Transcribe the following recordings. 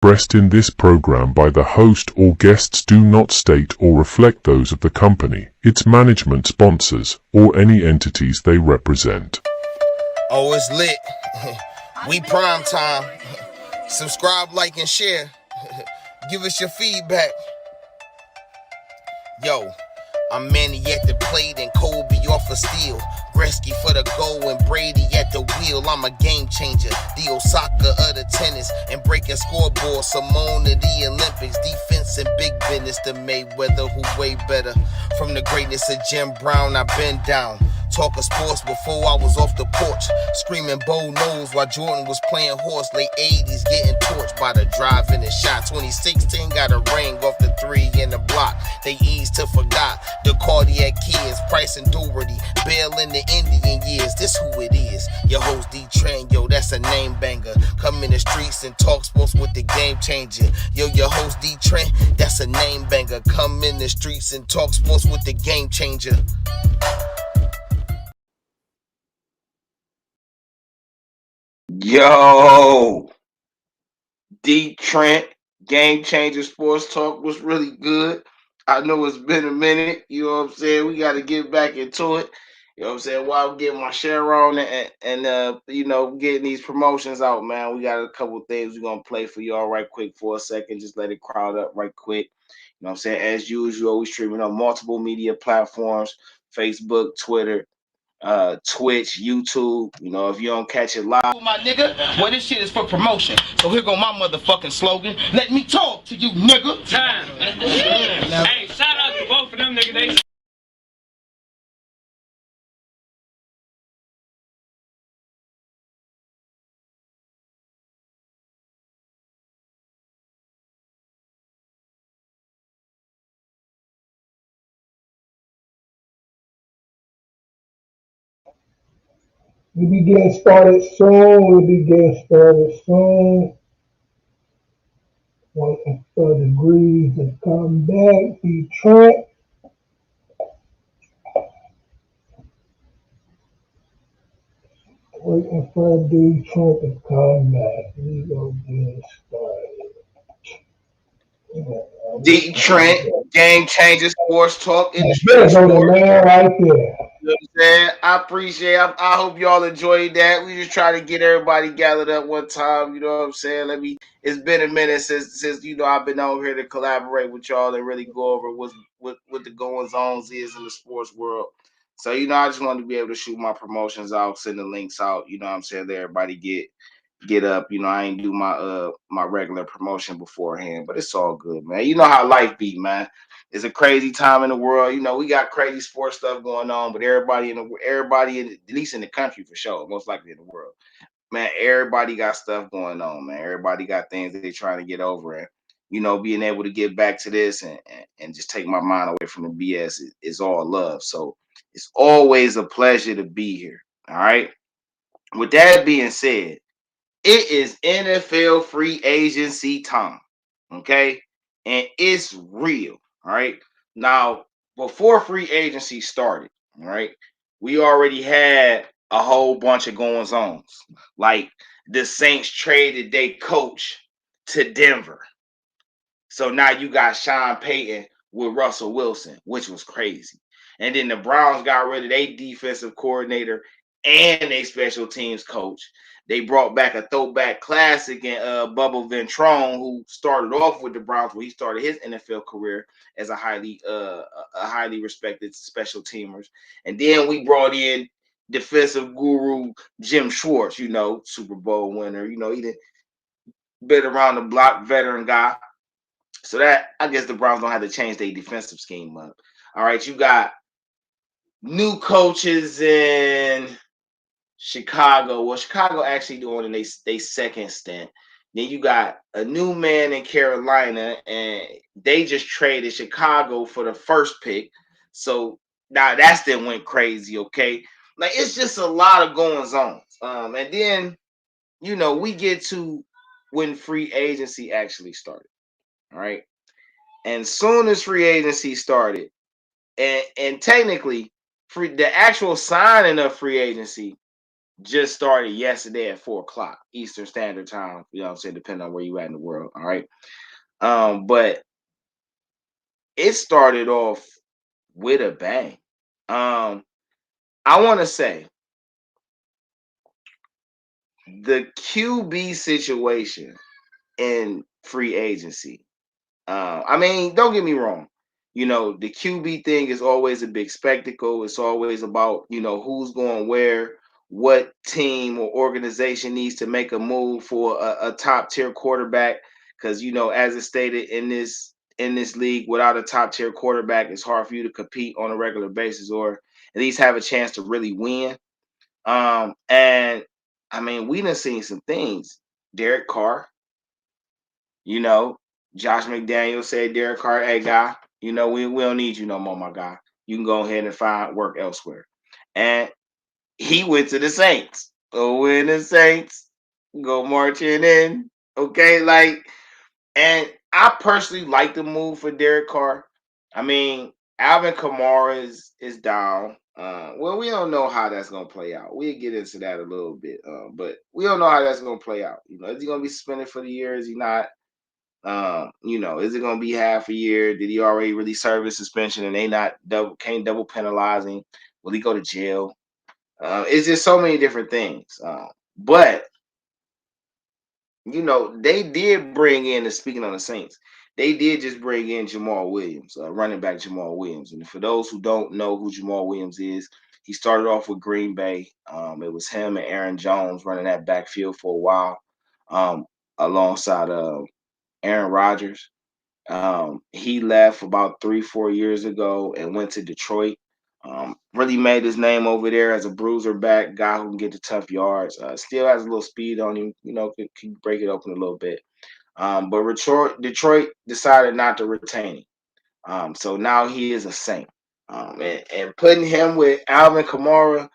expressed in this program by the host or guests do not state or reflect those of the company, its management, sponsors, or any entities they represent. Oh, it's lit. We prime time. Subscribe, like, and share. Give us your feedback. Yo, I'm Manny at the plate and Kobe off a steal. Gretzky for the goal and Brady at the wheel. I'm a game changer, the Osaka of the tennis, and breaking scoreboard. Simone of the Olympics, defense and big business. The Mayweather who way better. From the greatness of Jim Brown, I've been down. Talking sports before I was off the porch, screaming Bo knows while Jordan was playing horse. Late 80s getting torched by the drive and the shot. 2016 got a ring off the 3 in the block. They eased to forgot the cardiac kids, Price and Doherty, Bell in the Indian years. This who it is. Your host DeeTrynt, yo, that's a name banger. Come in the streets and talk sports with the game changer. Yo, your host DeeTrynt, that's a name banger. Come in the streets and talk sports with the game changer. Yo, Dee Trynt, GameChanger Sports Talk was really good. I know it's been a minute, you know what I'm saying? We got to get back into it. You know what I'm saying? While I'm getting my share on and you know, getting these promotions out, man. We got a couple things we're going to play for y'all right quick for a second. Just let it crowd up right quick. You know what I'm saying? As usual, we streaming on multiple media platforms, Facebook, Twitter, Twitch, YouTube. You know, if you don't catch it live, My nigga, well, this shit is for promotion. So here go my motherfucking slogan. Let me talk to you, nigga. Time. Hey, shout out to both of them, nigga. They We'll be getting started soon. Waiting for Degrees to come back. Detroit. Waiting for Detroit to come back. We go get started. Dee Trynt, GameChanger Sports Talk in the There's street on the sport. man right there. You know what I'm saying? I appreciate it. I hope y'all enjoyed that. We just try to get everybody gathered up one time. You know what I'm saying? It's been a minute since you know I've been over here to collaborate with y'all and really go over what the goings ons is in the sports world. So, you know, I just wanted to be able to shoot my promotions out, send the links out, you know what I'm saying? Let everybody get up. You know, I ain't do my regular promotion beforehand, but it's all good, man. You know how life be, man. It's a crazy time in the world. You know, we got crazy sports stuff going on, but everybody at least in the country for sure, most likely in the world, man, everybody got stuff going on, man. Everybody got things that they're trying to get over, and you know, being able to get back to this and just take my mind away from the BS is all love. So it's always a pleasure to be here. All right. With that being said, it is NFL free agency time. Okay. And it's real. All right. Now, before free agency started, all right, we already had a whole bunch of goings on. Like the Saints traded their coach to Denver. So now you got Sean Payton with Russell Wilson, which was crazy. And then the Browns got rid of their defensive coordinator and a special teams coach. They brought back a throwback classic in Bubba Ventrone, who started off with the Browns, where he started his NFL career as a highly respected special teamers. And then we brought in defensive guru Jim Schwartz, you know, Super Bowl winner. You know, he done been around the block, veteran guy. So that, I guess the Browns don't have to change their defensive scheme up. All right, you got new coaches in Chicago. Well, Chicago actually doing in they second stint. Then you got a new man in Carolina, and they just traded Chicago for the first pick. So now that's then went crazy. Okay, like it's just a lot of goings on. And then you know we get to when free agency actually started. All right. And soon as free agency started, and technically the actual signing of free agency just started yesterday at 4 o'clock Eastern Standard Time. You know what I'm saying, depending on where you at in the world. All right. But it started off with a bang. I want to say the QB situation in free agency. I mean, don't get me wrong. You know, the QB thing is always a big spectacle. It's always about, you know, who's going where, what team or organization needs to make a move for a top tier quarterback. Because, you know, as it's stated in this league, without a top tier quarterback, it's hard for you to compete on a regular basis or at least have a chance to really win. And I mean, we done seen some things. Derek Carr, you know, Josh McDaniel said, Derek Carr, hey guy, you know, we don't need you no more, my guy. You can go ahead and find work elsewhere. And he went to the Saints. So when the Saints go marching in, okay, like, and I personally like the move for Derek Carr. I mean, Alvin Kamara is down. Well, we don't know how that's gonna play out. We'll get into that a little bit, but we don't know how that's gonna play out. You know, is he gonna be suspended for the year? Is he not? You know, is it gonna be half a year? Did he already really serve his suspension and they not can't double penalize him? Will he go to jail? It's just so many different things. But you know, they did bring in, and speaking on the Saints, they did just bring in Jamal Williams, running back Jamal Williams. And for those who don't know who Jamal Williams is, he started off with Green Bay. It was him and Aaron Jones running that backfield for a while, alongside Aaron Rodgers. He left about 3-4 years ago and went to Detroit. Really made his name over there as a bruiser back guy who can get the tough yards. Still has a little speed on him, you know, can break it open a little bit. But Detroit decided not to retain him. So now he is a Saint. And putting him with Alvin Kamara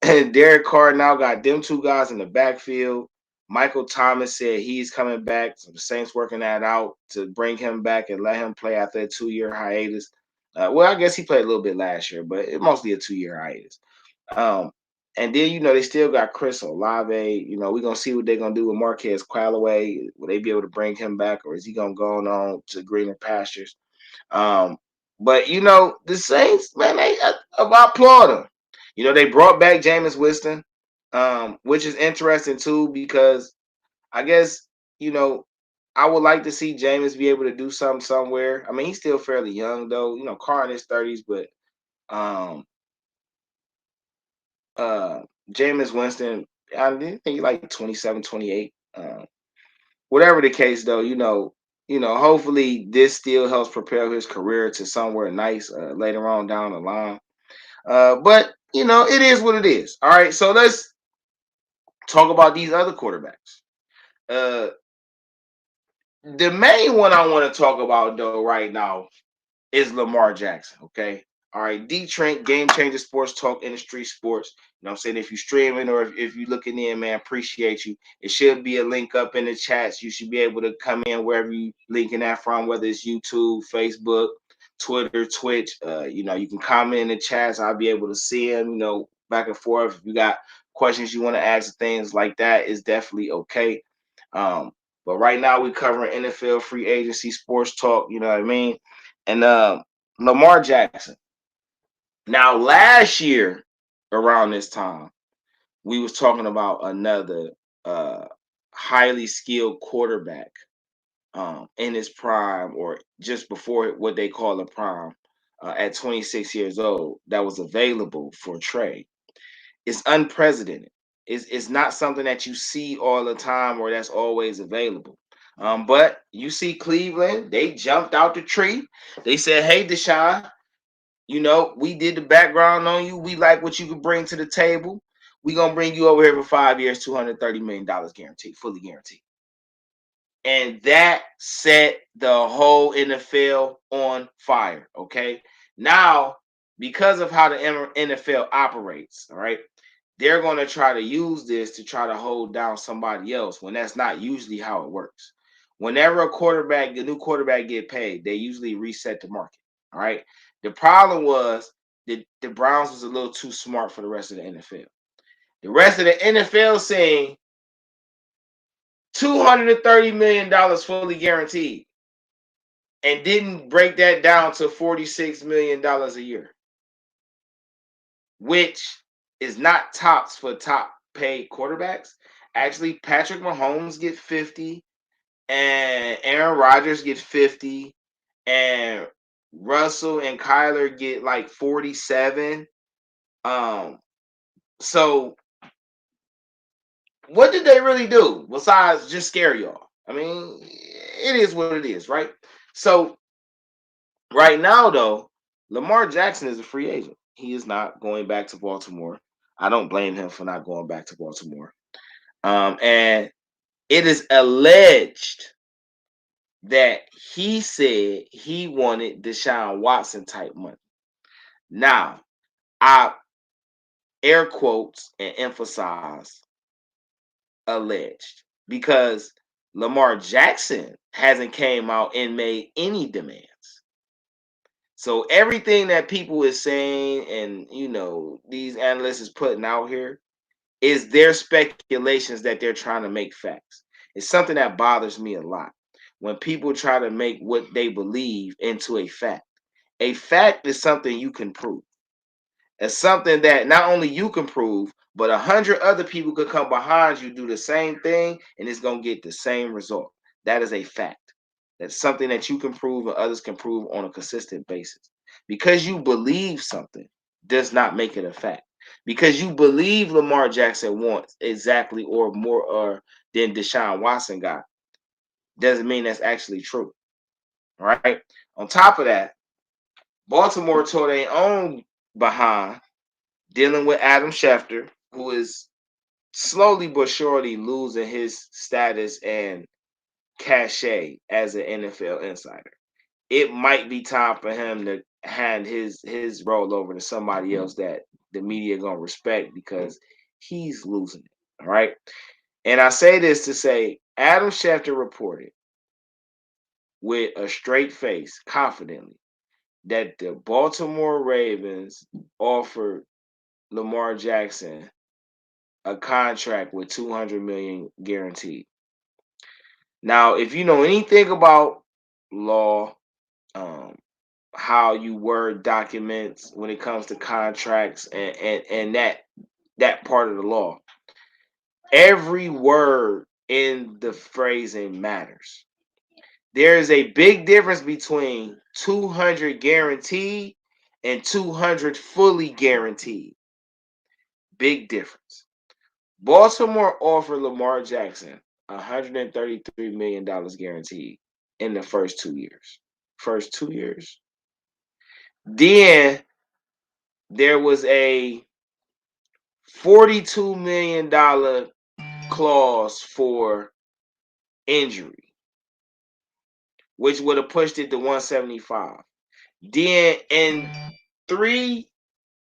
and Derek Carr now got them two guys in the backfield. Michael Thomas said he's coming back. So the Saints working that out to bring him back and let him play after a 2-year hiatus. Well, I guess he played a little bit last year, but it mostly a 2-year hiatus. Um, and then, you know, they still got Chris Olave. You know, we're going to see what they're going to do with Marquez Callaway. Will they be able to bring him back, or is he going to go on to greener pastures? But, you know, the Saints, man, I applaud them. You know, they brought back Jameis Winston, which is interesting, too, because I guess, you know, I would like to see Jameis be able to do something somewhere. I mean, he's still fairly young, though. You know, Carr in his 30s, but um, uh, Jameis Winston, I think he's like 27, 28. Whatever the case, though, hopefully this still helps propel his career to somewhere nice later on down the line. But, you know, it is what it is. All right, so let's talk about these other quarterbacks. The main one I want to talk about, though, right now is Lamar Jackson, okay? All right, Dee Trynt, GameChangaSportsTalk, InDaStreetzSportz. You know what I'm saying? If you're streaming or if you're looking in, man, appreciate you. It should be a link up in the chats. You should be able to come in wherever you linking that from, whether it's YouTube, Facebook, Twitter, Twitch. You know, you can comment in the chats. I'll be able to see them, you know, back and forth. If you got questions you want to ask, things like that, is definitely okay. But right now we covering NFL free agency sports talk, you know what I mean? And Lamar Jackson. Now, last year around this time, we was talking about another highly skilled quarterback in his prime, or just before what they call a prime, at 26 years old, that was available for trade. It's unprecedented. It's not something that you see all the time or that's always available. But you see Cleveland, they jumped out the tree. They said, hey, Deshaun, you know, we did the background on you. We like what you could bring to the table. We're going to bring you over here for 5 years, $230 million guaranteed, fully guaranteed. And that set the whole NFL on fire, okay? Now, because of how the NFL operates, all right, they're going to try to use this to try to hold down somebody else when that's not usually how it works. Whenever a new quarterback get paid, they usually reset the market, all right? The problem was that the Browns was a little too smart for the rest of the NFL. The rest of the NFL saying $230 million fully guaranteed, and didn't break that down to $46 million a year, which is not tops for top paid quarterbacks. Actually, Patrick Mahomes gets 50, and Aaron Rodgers gets 50, and Russell and Kyler get like 47. So what did they really do besides just scare y'all? I mean, it is what it is, right? So right now, though, Lamar Jackson is a free agent. He is not going back to Baltimore. I don't blame him for not going back to Baltimore. And it is alleged that he said he wanted Deshaun Watson type money. Now, I air quotes and emphasize alleged, because Lamar Jackson hasn't came out and made any demands. So everything that people is saying, and these analysts is putting out here, is their speculations that they're trying to make facts. It's something that bothers me a lot when people try to make what they believe into a fact. A fact is something you can prove. It's something that not only you can prove, but 100 other people could come behind you, do the same thing, and it's going to get the same result. That is a fact. That's something that you can prove and others can prove on a consistent basis. Because you believe something does not make it a fact. Because you believe Lamar Jackson wants exactly or more than Deshaun Watson got, doesn't mean that's actually true. All right. On top of that, Baltimore tore their own behind dealing with Adam Schefter, who is slowly but surely losing his status and cachet as an NFL insider. It might be time for him to hand his role over to somebody else that the media gonna respect, because he's losing it. All right. And I say this to say Adam Schefter reported with a straight face, confidently, that the Baltimore Ravens offered Lamar Jackson a contract with $200 million guaranteed. Now, if you know anything about law, how you word documents when it comes to contracts and that part of the law, every word in the phrasing matters. There is a big difference between 200 guaranteed and 200 fully guaranteed. Big difference. Baltimore offered Lamar Jackson $133 million guaranteed in the first 2 years. First 2 years. Then there was a $42 million clause for injury, which would have pushed it to 175. Then in 3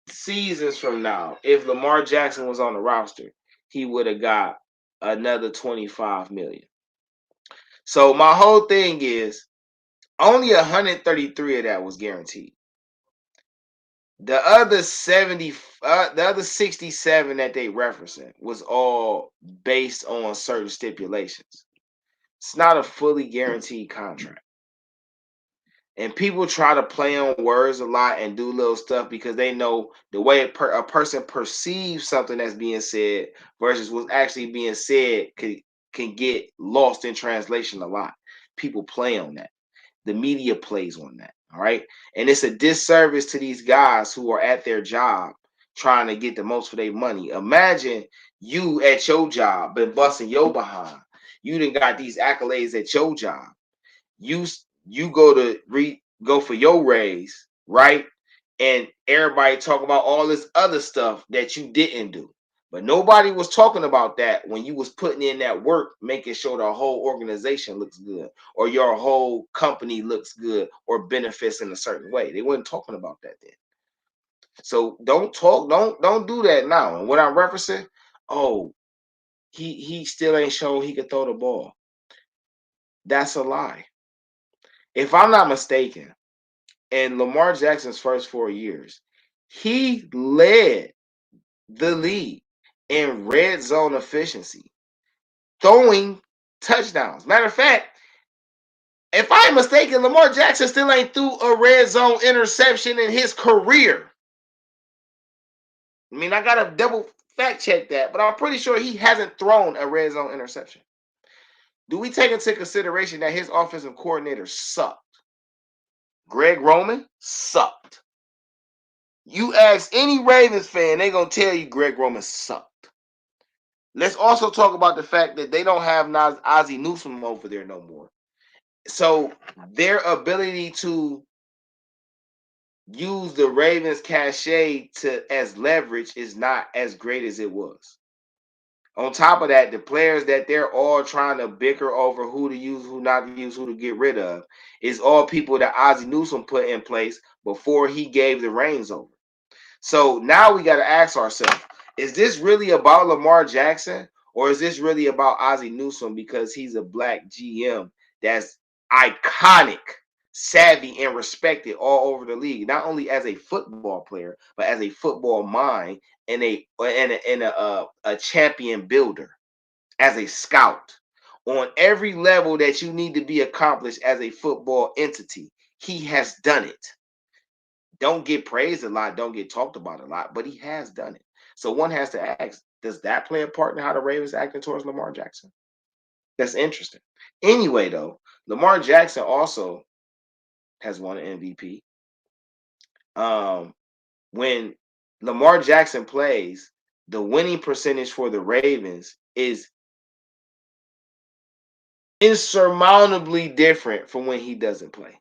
seasons from now, if Lamar Jackson was on the roster, he would have got another 25 million. So my whole thing is only 133 of that was guaranteed. The other 67 that they referencing was all based on certain stipulations. It's not a fully guaranteed contract. And people try to play on words a lot and do little stuff because they know the way a person perceives something that's being said versus what's actually being said can get lost in translation a lot. People play on that. The media plays on that. All right. And it's a disservice to these guys who are at their job trying to get the most for their money. Imagine you at your job been busting your behind. You done got these accolades at your job. You go for your raise, right? And everybody talk about all this other stuff that you didn't do. But nobody was talking about that when you was putting in that work, making sure the whole organization looks good or your whole company looks good or benefits in a certain way. They weren't talking about that then. So don't do that now. And what I'm referencing, he still ain't shown he could throw the ball. That's a lie. If I'm not mistaken, in Lamar Jackson's first 4 years, he led the league in red zone efficiency, throwing touchdowns. Matter of fact, if I'm mistaken, Lamar Jackson still ain't threw a red zone interception in his career. I mean, I got to double fact check that, but I'm pretty sure he hasn't thrown a red zone interception. Do we take into consideration that his offensive coordinator sucked? Greg Roman sucked. You ask any Ravens fan, they're going to tell you Greg Roman sucked. Let's also talk about the fact that they don't have Ozzie Newsome over there no more. So their ability to use the Ravens cachet as leverage is not as great as it was. On top of that, the players that they're all trying to bicker over who to use, who not to use, who to get rid of, is all people that Ozzie Newsome put in place before he gave the reins over. So now we got to ask ourselves, is this really about Lamar Jackson, or is this really about Ozzie Newsome because he's a black GM that's iconic, savvy, and respected all over the league, not only as a football player, but as a football mind and a champion builder, as a scout on every level that you need to be accomplished as a football entity. He has done it. Don't get praised a lot, don't get talked about a lot, but he has done it. So one has to ask, does that play a part in how the Ravens acting towards Lamar Jackson? That's interesting. Anyway, though, Lamar Jackson also has won an MVP. When Lamar Jackson plays, the winning percentage for the Ravens is insurmountably different from when he doesn't play.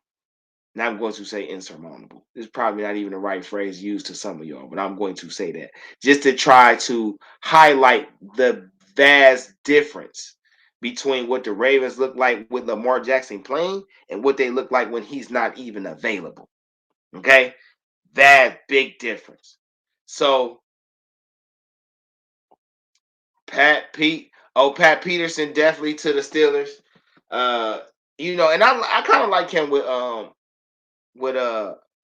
Now I'm going to say insurmountable. It's probably not even the right phrase used to some of y'all, but I'm going to say that just to try to highlight the vast difference between what the Ravens look like with Lamar Jackson playing and what they look like when he's not even available. Okay? That big difference. So Pat Peterson definitely to the Steelers. And I kind of like him with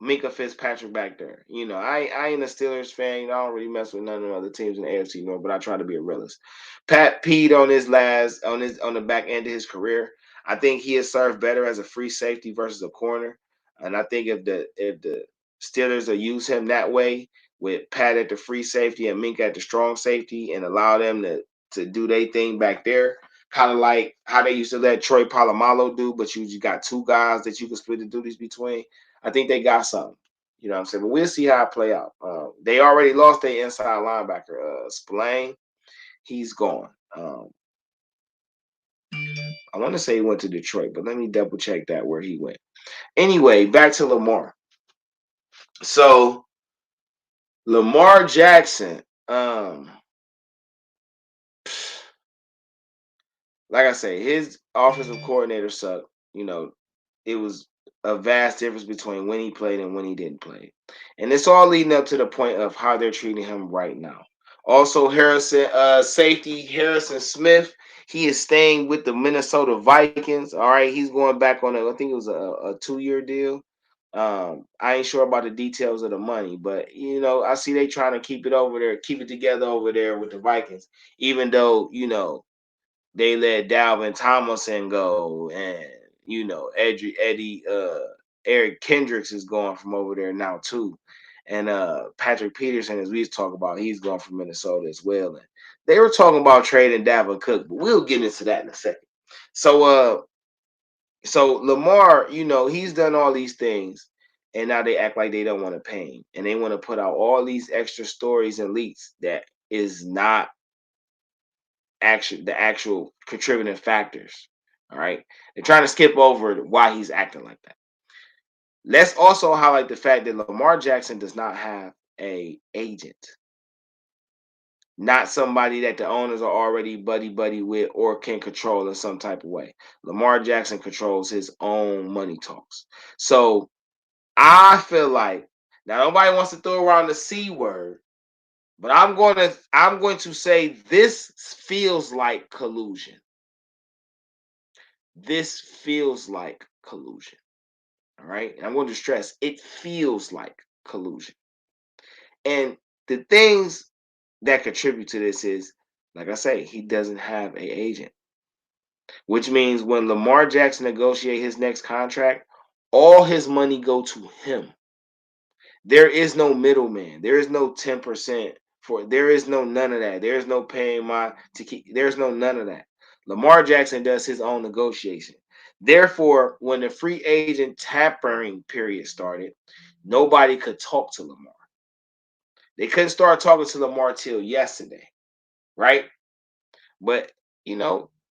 Minka Fitzpatrick back there. I ain't a Steelers fan. I don't really mess with none of the other teams in the AFC North, but I try to be a realist. Pat Pete on the back end of his career. I think he has served better as a free safety versus a corner. And I think if the Steelers will use him that way, with Pat at the free safety and Minka at the strong safety, and allow them to do their thing back there, kind of like how they used to let Troy Polamalu do, but you got two guys that you can split the duties between. I think they got something. You know what I'm saying? But we'll see how it play out. They already lost their inside linebacker, Spillane. He's gone. I want to say he went to Detroit, but let me double check that where he went. Anyway, back to Lamar. So Lamar Jackson, like I say, his offensive coordinator sucked. It was a vast difference between when he played and when he didn't play. And it's all leading up to the point of how they're treating him right now. Also, safety Harrison Smith, he is staying with the Minnesota Vikings. All right, he's going back on I think it was a 2-year deal. I ain't sure about the details of the money, but I see they trying to keep it together over there with the Vikings, even though they let Dalvin Tomlinson go, and Eric Kendricks is going from over there now too, and Patrick Peterson, as we was talking about, he's going from Minnesota as well. And they were talking about trading Dalvin Cook, but we'll get into that in a second. So Lamar, he's done all these things, and now they act like they don't want to pay him, and they want to put out all these extra stories and leaks that is not the actual contributing factors. All right. They're trying to skip over why he's acting like that. Let's also highlight the fact that Lamar Jackson does not have an agent. Not somebody that the owners are already buddy with or can control in some type of way. Lamar Jackson controls his own money talks. So I feel like now nobody wants to throw around the C word, but I'm going to say this feels like collusion. This feels like collusion. All right. And I'm going to stress it feels like collusion. And the things that contribute to this is, like I say, he doesn't have an agent, which means when Lamar Jackson negotiate his next contract, all his money go to him. There is no middleman. There is no 10% for. There is no none of that. There is no paying my to keep. There's no none of that. Lamar Jackson does his own negotiation. Therefore, when the free agent tampering period started, nobody could talk to Lamar. They couldn't start talking to Lamar till yesterday, right? But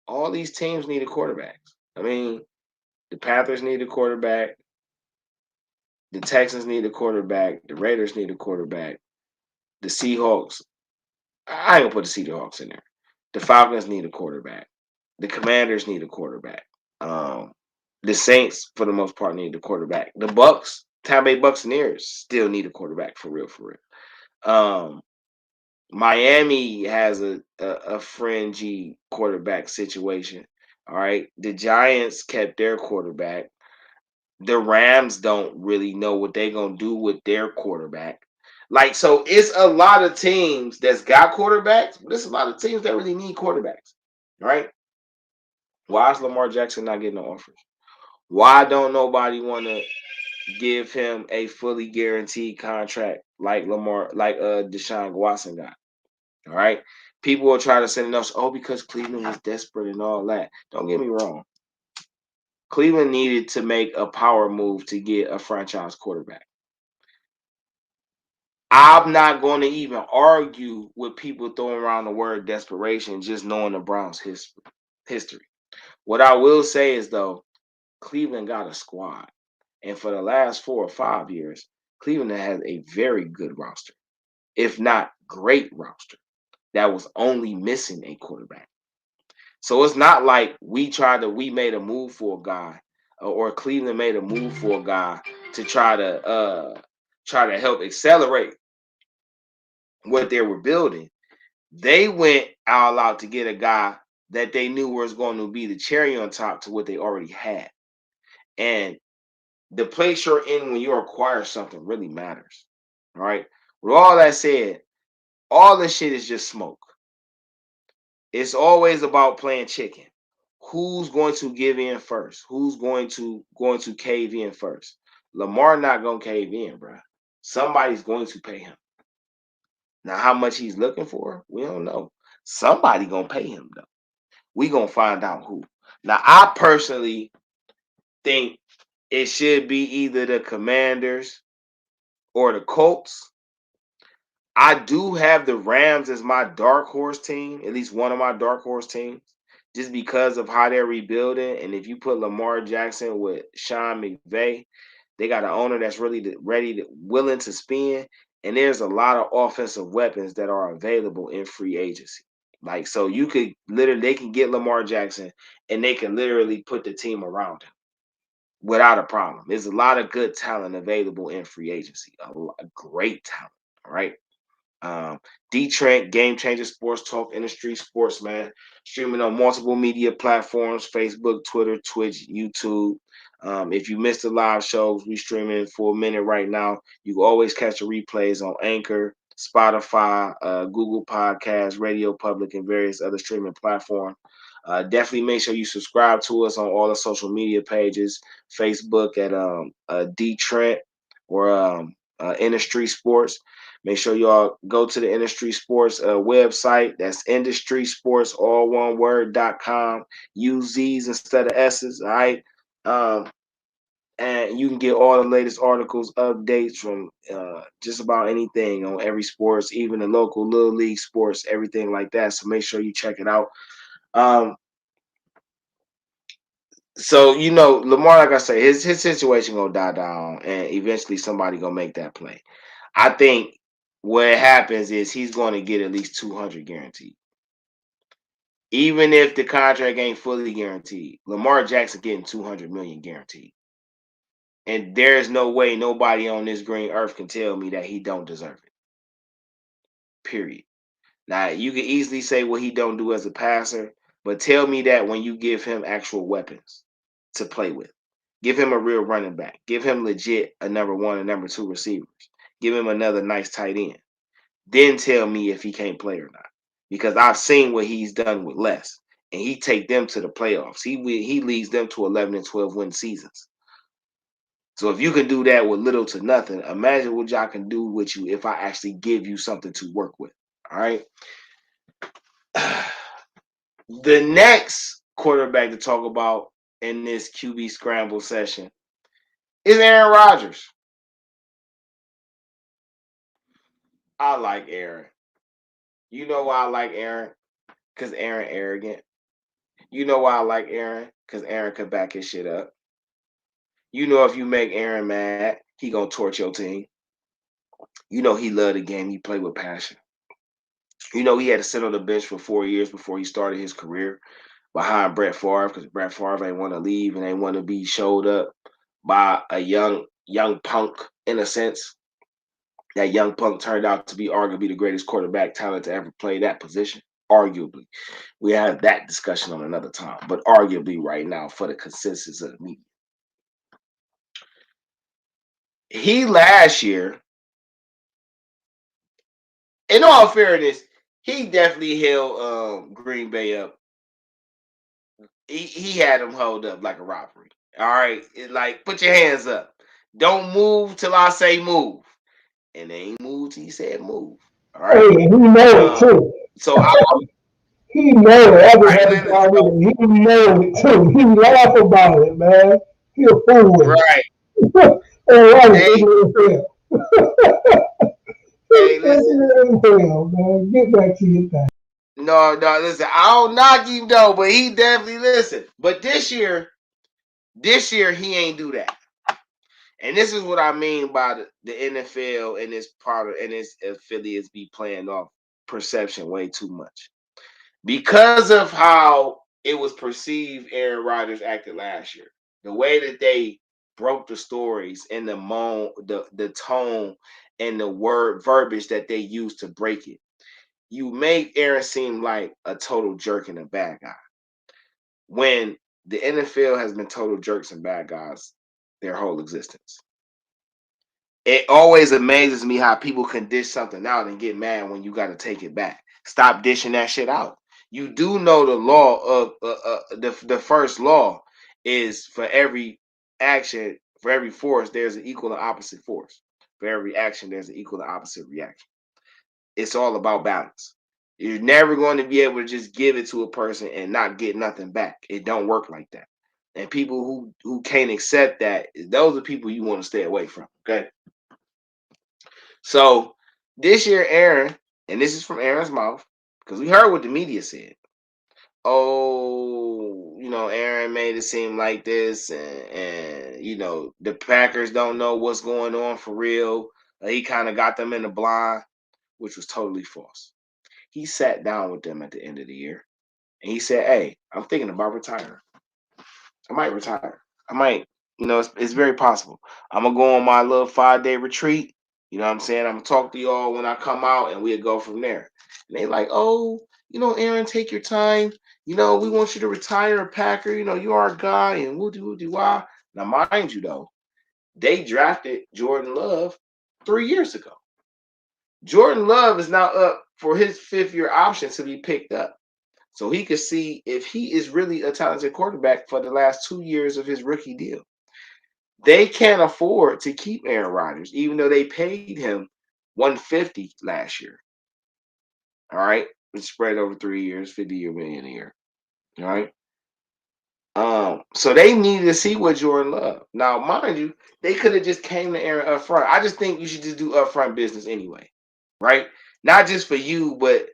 all these teams need a quarterback. I mean, the Panthers need a quarterback. The Texans need a quarterback. The Raiders need a quarterback. The Seahawks. I ain't gonna put the Seahawks in there. The Falcons need a quarterback. The Commanders need a quarterback. The Saints, for the most part, need a quarterback. The Bucks, Tampa Bay Buccaneers, still need a quarterback for real, for real. Miami has a fringy quarterback situation. All right. The Giants kept their quarterback. The Rams don't really know what they're gonna do with their quarterback. Like, so it's a lot of teams that's got quarterbacks, but it's a lot of teams that really need quarterbacks. Right? Why is Lamar Jackson not getting no offers? Why don't nobody want to give him a fully guaranteed contract like Deshaun Watson got? All right. People will try to send us, because Cleveland was desperate and all that. Don't get me wrong. Cleveland needed to make a power move to get a franchise quarterback. I'm not going to even argue with people throwing around the word desperation, just knowing the Browns' history. What I will say is, though, Cleveland got a squad. And for the last 4 or 5 years, Cleveland has a very good roster, if not great roster, that was only missing a quarterback. So it's not like we made a move for a guy, or Cleveland made a move for a guy to try to help accelerate what they were building. They went all out to get a guy that they knew was going to be the cherry on top to what they already had. And the place you're in when you acquire something really matters. All right. With all that said, all this shit is just smoke. It's always about playing chicken. Who's going to give in first? Who's going to cave in first? Lamar not gonna cave in, bro. Somebody's going to pay him. Now, how much he's looking for, we don't know. Somebody gonna pay him though. We gonna find out who. Now, I personally think it should be either the Commanders or the Colts. I do have the Rams as my dark horse team, at least one of my dark horse teams, just because of how they're rebuilding. And if you put Lamar Jackson with Sean McVay, they got an owner that's really willing to spend. And there's a lot of offensive weapons that are available in free agency. Like, so they can get Lamar Jackson and they can literally put the team around him without a problem. There's a lot of good talent available in free agency, a great talent, all right? Dee Trynt, GameChangaSportsTalk, InDaStreetzSportz, man. Streaming on multiple media platforms: Facebook, Twitter, Twitch, YouTube. If you missed the live shows, we streaming for a minute right now. You can always catch the replays on Anchor, Spotify, Google Podcasts, Radio Public, and various other streaming platforms. Definitely make sure you subscribe to us on all the social media pages. Facebook at Dee Trynt or InDaStreetzSportz. Make sure y'all go to the InDaStreetzSportz website. That's InDaStreetzSportz, all one word.com. Use Z's instead of S's, all right? And you can get all the latest articles, updates from just about anything on every sports, even the local Little League sports, everything like that. So make sure you check it out. So, Lamar, like I say, his situation gonna die down, and eventually somebody gonna make that play. I think what happens is he's going to get at least 200 guaranteed. Even if the contract ain't fully guaranteed, Lamar Jackson getting 200 million guaranteed. And there's no way nobody on this green earth can tell me that he don't deserve it. Period. Now, you can easily say what he don't do as a passer, but tell me that when you give him actual weapons to play with. Give him a real running back. Give him legit a number 1 and number 2 receivers. Give him another nice tight end. Then tell me if he can't play or not. Because I've seen what he's done with less. And he take them to the playoffs. He leads them to 11 and 12 win seasons. So if you can do that with little to nothing, imagine what y'all can do with you if I actually give you something to work with. All right. The next quarterback to talk about in this QB scramble session is Aaron Rodgers. I like Aaron. You know why I like Aaron? Because Aaron arrogant. You know why I like Aaron? Because Aaron could back his shit up. You know if you make Aaron mad, he gonna torch your team. You know he loved the game. He played with passion. You know he had to sit on the bench for 4 years before he started his career behind Brett Favre because Brett Favre ain't want to leave and ain't want to be showed up by a young punk in a sense. That young punk turned out to be arguably the greatest quarterback talent to ever play that position. Arguably. We have that discussion on another time, but arguably right now for the consensus of the media. He last year, in all fairness, he definitely held Green Bay up. He had them held up like a robbery. All right, like put your hands up. Don't move till I say move, and they ain't moved till he said move. All right. Hey, he know it too. So He know it. right, He know it too. He laugh about it, man. He a fool with right. it. All right, Hey, hey, listen. man. Get back to your thing. No, listen. I don't knock him though, but he definitely listen. But this year he ain't do that. And this is what I mean by the NFL and its part of and its affiliates be playing off perception way too much. Because of how it was perceived Aaron Rodgers acted last year. The way that they broke the stories and the tone and the word verbiage that they used to break it. You make Aaron seem like a total jerk and a bad guy. When the NFL has been total jerks and bad guys their whole existence. It always amazes me how people can dish something out and get mad when you got to take it back. Stop dishing that shit out. You do know the law of the first law is for every action, for every force, there's an equal and opposite force. For every action, there's an equal and opposite reaction. It's all about balance. You're never going to be able to just give it to a person and not get nothing back. It don't work like that. And people who can't accept that, those are people you want to stay away from. Okay. So this year, Aaron, and this is from Aaron's mouth, because we heard what the media said. Oh, Aaron made it seem like this, and the Packers don't know what's going on for real. He kind of got them in the blind, which was totally false. He sat down with them at the end of the year, and he said, "Hey, I'm thinking about retiring. I might retire. I might, it's very possible. I'm going to go on my little 5-day retreat. You know what I'm saying? I'm going to talk to y'all when I come out, and we'll go from there." And they like, "Oh, Aaron, take your time. We want you to retire a Packer. You are a guy, and woo-dee wah." Now, mind you, though, they drafted Jordan Love 3 years ago. Jordan Love is now up for his 5th-year option to be picked up. So he could see if he is really a talented quarterback for the last 2 years of his rookie deal. They can't afford to keep Aaron Rodgers, even though they paid him $150 last year. All right. It's spread over 3 years, $50 million a year. All right. So they needed to see what Jordan Love. Now, mind you, they could have just came to Aaron up front. I just think you should just do upfront business anyway. Right? Not just for you, but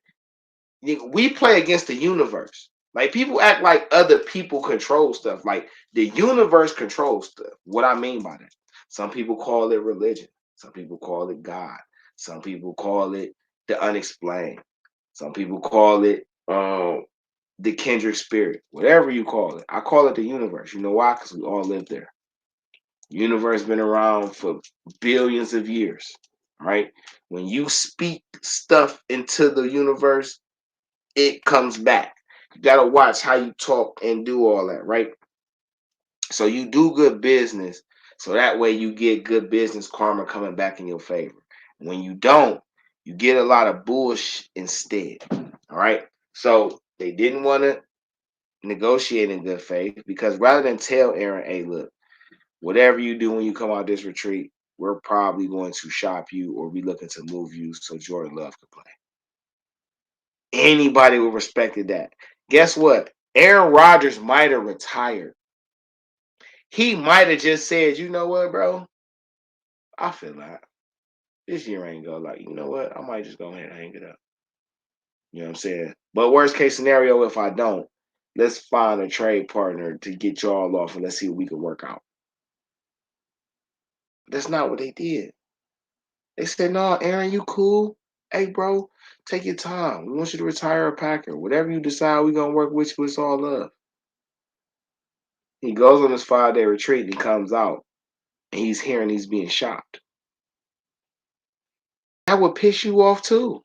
we play against the universe. Like, people act like other people control stuff. Like, the universe controls stuff. What I mean by that? Some people call it religion. Some people call it God. Some people call it the unexplained. Some people call it the kindred spirit. Whatever you call it. I call it the universe. You know why? Because we all live there. The universe has been around for billions of years. Right? When you speak stuff into the universe, it comes back. You got to watch how you talk and do all that, right? So you do good business, so that way you get good business karma coming back in your favor. When you don't, You get a lot of bullshit instead. All right. So they didn't want to negotiate in good faith because rather than tell Aaron, hey, look, whatever you do when you come out this retreat, we're probably going to shop you or be looking to move you so Jordan Love can play. Anybody would respected that. Guess what? Aaron Rodgers might have retired. He might have just said, you know what, bro? I feel like this year ain't go like, you know what? I might just go ahead and hang it up. You know what I'm saying? But worst case scenario, if I don't, let's find a trade partner to get y'all off and let's see what we can work out. That's not what they did. They said, no, Aaron, you cool? Hey, bro, take your time. We want you to retire a Packer. Whatever you decide, we're going to work with you. It's all love. He goes on this 5-day retreat and he comes out and he's hearing he's being shopped. That would piss you off too.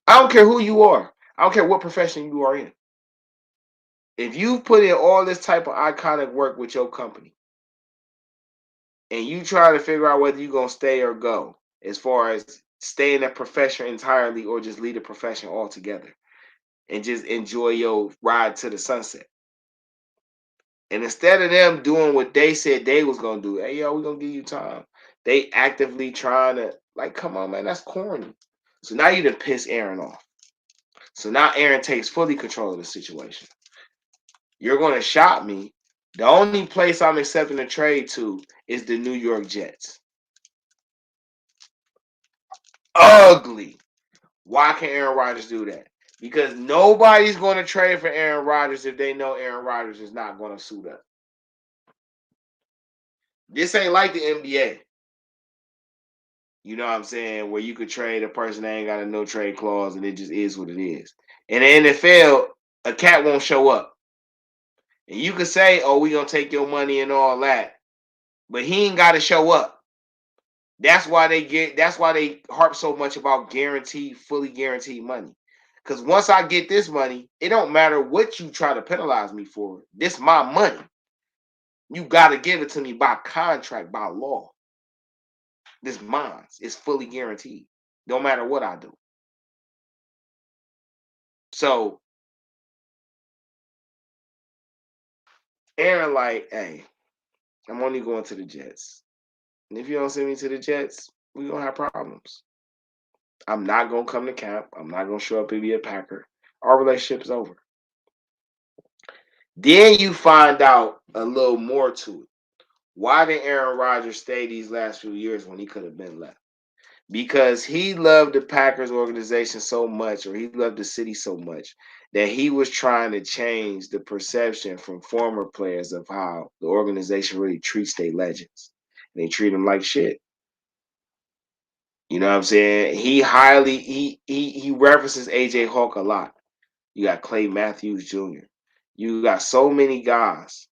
I don't care who you are. I don't care what profession you are in. If you put in all this type of iconic work with your company and you try to figure out whether you're going to stay or go, as far as stay in that profession entirely or just leave the profession altogether and just enjoy your ride to the sunset. And instead of them doing what they said they was going to do, hey, yo, we're going to give you time. They actively trying to, like, come on, man, that's corny. So now you done piss Aaron off. So now Aaron takes fully control of the situation. You're going to shop me. The only place I'm accepting a trade to is the New York Jets. Ugly. Why can Aaron Rodgers do that? Because nobody's going to trade for Aaron Rodgers if they know Aaron Rodgers is not going to suit up. This ain't like the NBA. You know what I'm saying? Where you could trade a person that ain't got a no trade clause and it just is what it is. In the NFL, a cat won't show up. And you could say, oh, we going to take your money and all that. But he ain't got to show up. That's why they harp so much about fully guaranteed money. Because once I get this money, it don't matter what you try to penalize me for. This my money. You got to give it to me by contract, by law. This mine. It's fully guaranteed. No matter what I do. So, Aaron like, hey, I'm only going to the Jets. And if you don't send me to the Jets, we're going to have problems. I'm not going to come to camp. I'm not going to show up and be a Packer. Our relationship's over. Then you find out a little more to it. Why did Aaron Rodgers stay these last few years when he could have been left? Because he loved the Packers organization so much, or he loved the city so much, that he was trying to change the perception from former players of how the organization really treats their legends. And they treat them like shit. You know what I'm saying? He references AJ Hawk a lot. You got Clay Matthews Jr. You got so many guys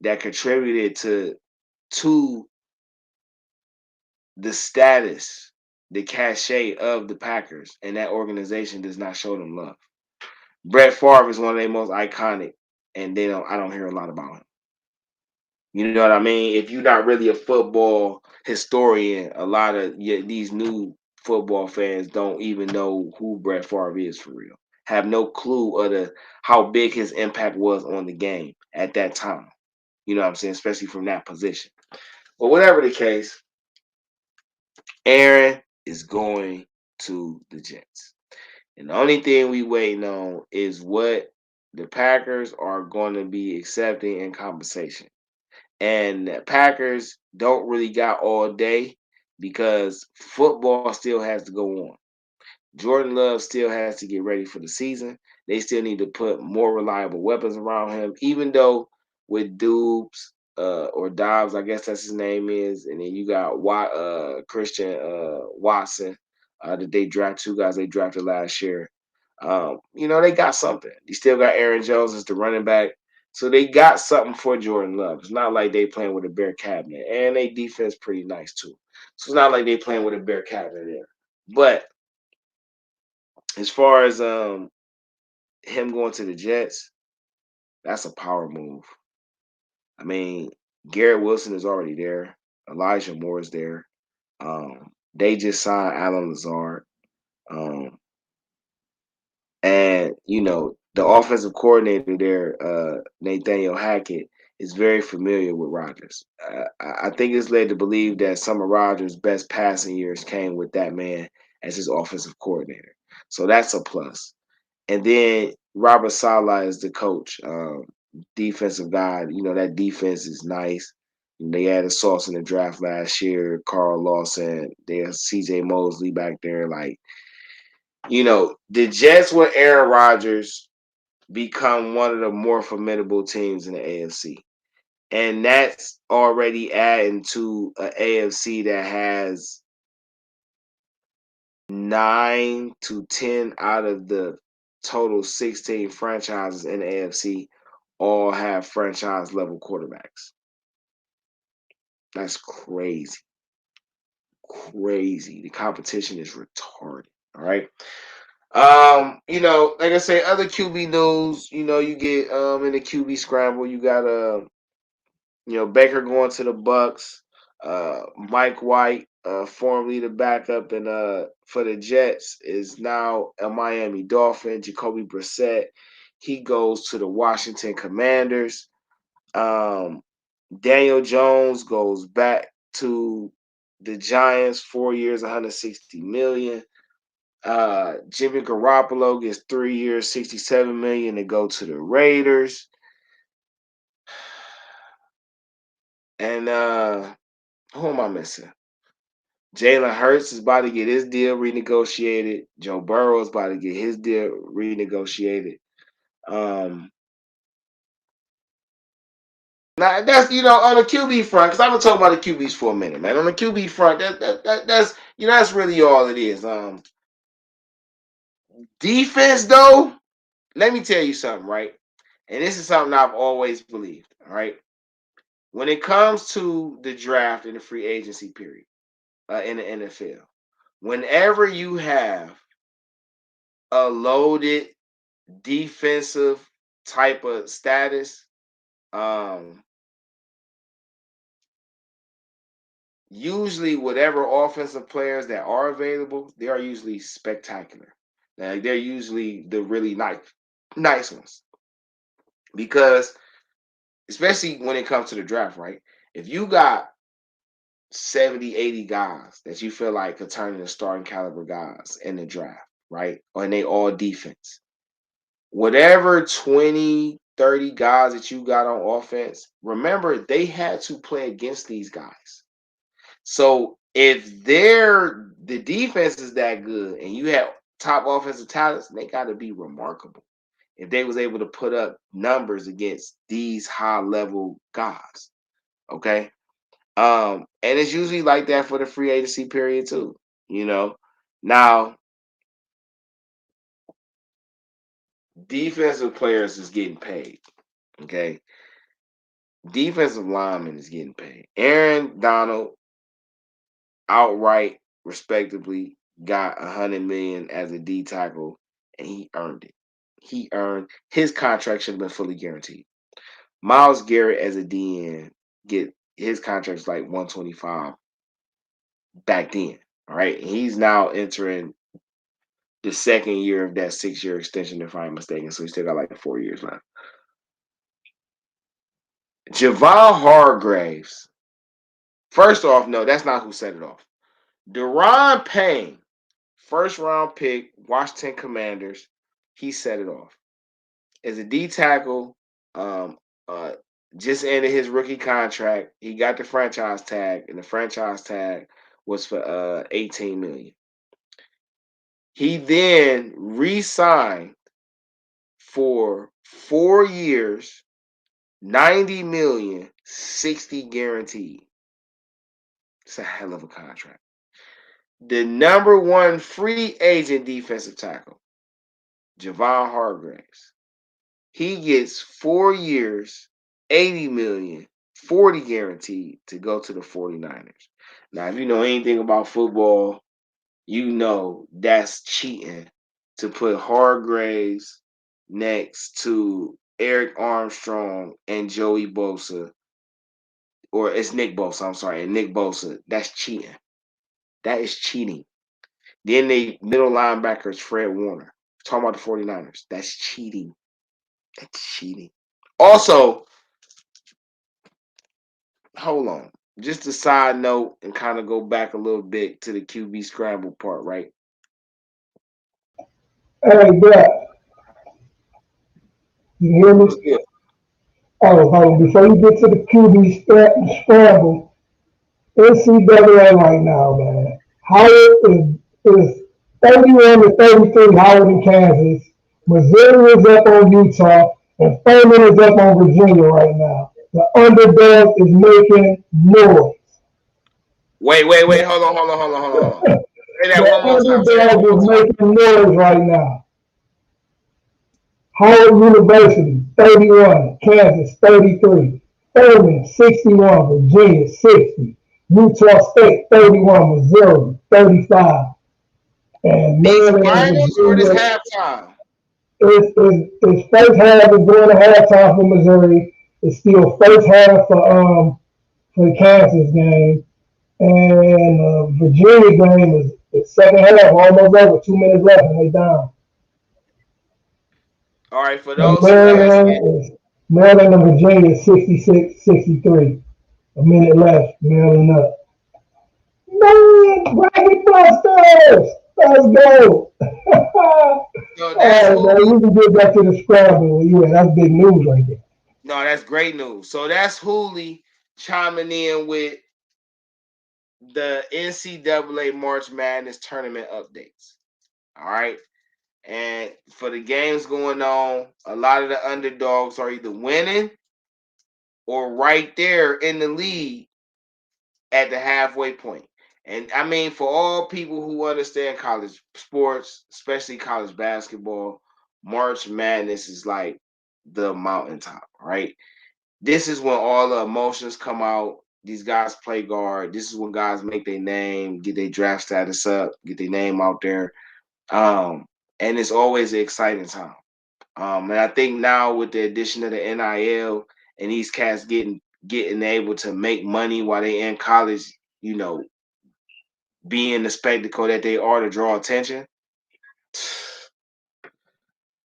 that contributed to the status, the cachet of the Packers, and that organization does not show them love. Brett Favre is one of their most iconic, and I don't hear a lot about him. You know what I mean? If you're not really a football historian, a lot of these new football fans don't even know who Brett Favre is for real. Have no clue of how big his impact was on the game at that time. You know what I'm saying? Especially from that position. But whatever the case, Aaron is going to the Jets. And the only thing we waiting on is what the Packers are going to be accepting in compensation. And the Packers don't really got all day because football still has to go on. Jordan Love still has to get ready for the season. They still need to put more reliable weapons around him, even though with Dubes or Dobbs, I guess that's his name is, and then you got Christian Watson that they draft, two guys they drafted last year. They got something. They still got Aaron Jones as the running back. So they got something for Jordan Love. It's not like they playing with a bare cabinet. And they defense pretty nice too. So it's not like they playing with a bare cabinet there. But as far as him going to the Jets, that's a power move. I mean, Garrett Wilson is already there. Elijah Moore is there. They just signed Alan Lazard. And the offensive coordinator there, Nathaniel Hackett, is very familiar with Rodgers. I think it's led to believe that some of Rodgers' best passing years came with that man as his offensive coordinator. So that's a plus. And then Robert Saleh is the coach, defensive guy. That defense is nice. They added Sauce in the draft last year, Carl Lawson, there's CJ Mosley back there. The Jets with Aaron Rodgers become one of the more formidable teams in the AFC. And that's already adding to an AFC that has 9 to 10 out of the total 16 franchises in the AFC all have franchise level quarterbacks. That's crazy. Crazy. The competition is retarded. All right. Like I say, other QB news, you get in the QB scramble, you got Baker going to the Bucks, Mike White, formerly the backup and for the Jets, is now a Miami Dolphin. Jacoby Brissett, he goes to the Washington Commanders. Daniel Jones goes back to the Giants, 4 years, $160 million. Jimmy Garoppolo gets 3 years, $67 million to go to the Raiders. And who am I missing? Jalen Hurts is about to get his deal renegotiated. Joe Burrow is about to get his deal renegotiated. Now that's on the QB front, because I'm gonna talk about the QBs for a minute, man. On the QB front, that's really all it is. Defense though, let me tell you something, right? And this is something I've always believed, all right? When it comes to the draft and the free agency period in the NFL, whenever you have a loaded defensive type of status, usually whatever offensive players that are available, they are usually spectacular. Like they're usually the really nice ones. Because especially when it comes to the draft, right? If you got 70, 80 guys that you feel like could turn into starting caliber guys in the draft, right? And they all defense. Whatever 20, 30 guys that you got on offense, remember they had to play against these guys. So if the defense is that good and you have top offensive talents, they got to be remarkable if they was able to put up numbers against these high level guys. Okay. And it's usually like that for the free agency period too. Now defensive players is getting paid. Okay. Defensive lineman is getting paid. Aaron Donald outright, respectively, got $100 million as a D tackle, and he earned it. His contract should have been fully guaranteed. Myles Garrett as a DN, get his contract's like 125 back then. All right. And he's now entering the second year of that 6-year extension, if I'm mistaken. So he still got like 4 years left. Javon Hargraves. First off, no, that's not who set it off. Deron Payne, first round pick, Washington Commanders, he set it off. As a D tackle, just ended his rookie contract. He got the franchise tag, and the franchise tag was for $18 million. He then re-signed for 4 years, $90 million, 60 guaranteed. It's a hell of a contract. The number one free agent defensive tackle, Javon Hargraves. He gets 4 years, $80 million, 40 guaranteed to go to the 49ers. Now, if you know anything about football, you know that's cheating to put Hargraves next to Eric Armstrong and Joey Bosa, or it's Nick Bosa, I'm sorry, and Nick Bosa. That's cheating. That is cheating. Then they middle linebacker is Fred Warner. Talking about the 49ers. That's cheating. That's cheating. Also, hold on. Just a side note and kind of go back a little bit to the QB scramble part, right? Hey, Brett, you hear me? What's good? Oh, hold on. Before you get to the QB scramble, NCAA right now, man. Howard is 31 to 33. Howard in Kansas. Missouri is up on Utah, and Furman is up on Virginia right now. The underdog is making noise. Wait. Hold on. Say that The one more time. Say that one underdog more is time. making noise right now. Howard University, 31. Kansas, 33. Furman, 61. Virginia, 60. Utah State, 31. Missouri, 35. And These Maryland and finals or this Virginia, halftime? it's first half is going to halftime for Missouri. It's still first half for the Kansas game. And Virginia game is second half, almost over, 2 minutes left, and they down. All right, for And those who asking, Maryland and Virginia 66-63. A minute left. Maryland up. Man, bracket busters! Let's go. no, All that's right, man. Hooley. We can get back to the scramble. Yeah, that's big news right there. No, that's great news. So that's Hooley chiming in with the NCAA March Madness tournament updates. All right. And for the games going on, a lot of the underdogs are either winning or right there in the lead at the halfway point. And I mean, for all people who understand college sports, especially college basketball, March Madness is like the mountaintop, right? This is when all the emotions come out. These guys play guard. This is when guys make their name, get their draft status up, get their name out there. Um, and it's always an exciting time. And I think now with the addition of the NIL and these cats getting able to make money while they in college, you know, being the spectacle that they are to draw attention.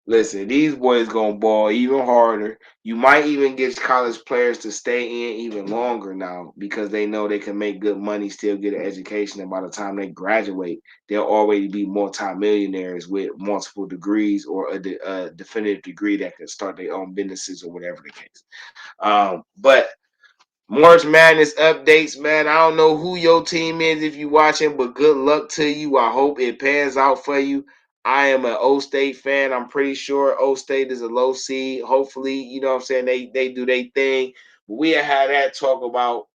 Listen, these boys gonna ball even harder. You might even get college players to stay in even longer now because they know they can make good money, still get an education, and by the time they graduate, they'll already be multimillionaires with multiple degrees or a definitive degree that can start their own businesses or whatever the case. But March Madness updates, man. I don't know who your team is if you're watching, but good luck to you. I hope it pans out for you. I am an O State fan. I'm pretty sure O State is a low seed. Hopefully, you know what I'm saying, they do their thing. But we had that talk about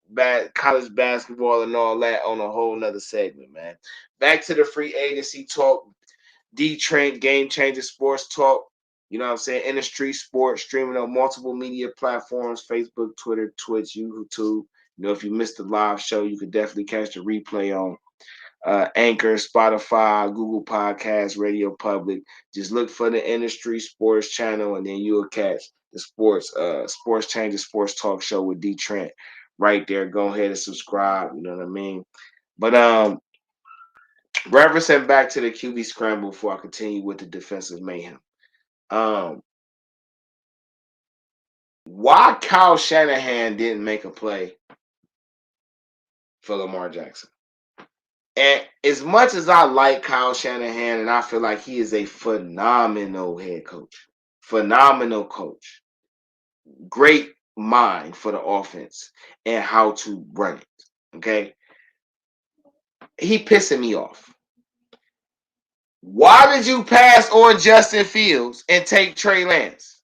college basketball and all that on a whole nother segment, man. Back to the free agency talk. Dee Trynt, Game Changer Sports Talk. You know what I'm saying? InDaStreetzSportz Sports, streaming on multiple media platforms, Facebook, Twitter, Twitch, YouTube. You know, if you missed the live show, you could definitely catch the replay on Anchor, Spotify, Google Podcasts, Radio Public. Just look for the InDaStreetzSportz Sports channel, and then you'll catch the Sports Changer Sports Talk show with Dee Trynt right there. Go ahead and subscribe. You know what I mean? But referencing back to the QB scramble before I continue with the defensive mayhem. Why Kyle Shanahan didn't make a play for Lamar Jackson? And as much as I like Kyle Shanahan, and I feel like he is a phenomenal head coach, phenomenal coach, great mind for the offense and how to run it. Okay, he pissing me off. Why did you pass on Justin Fields and take Trey Lance?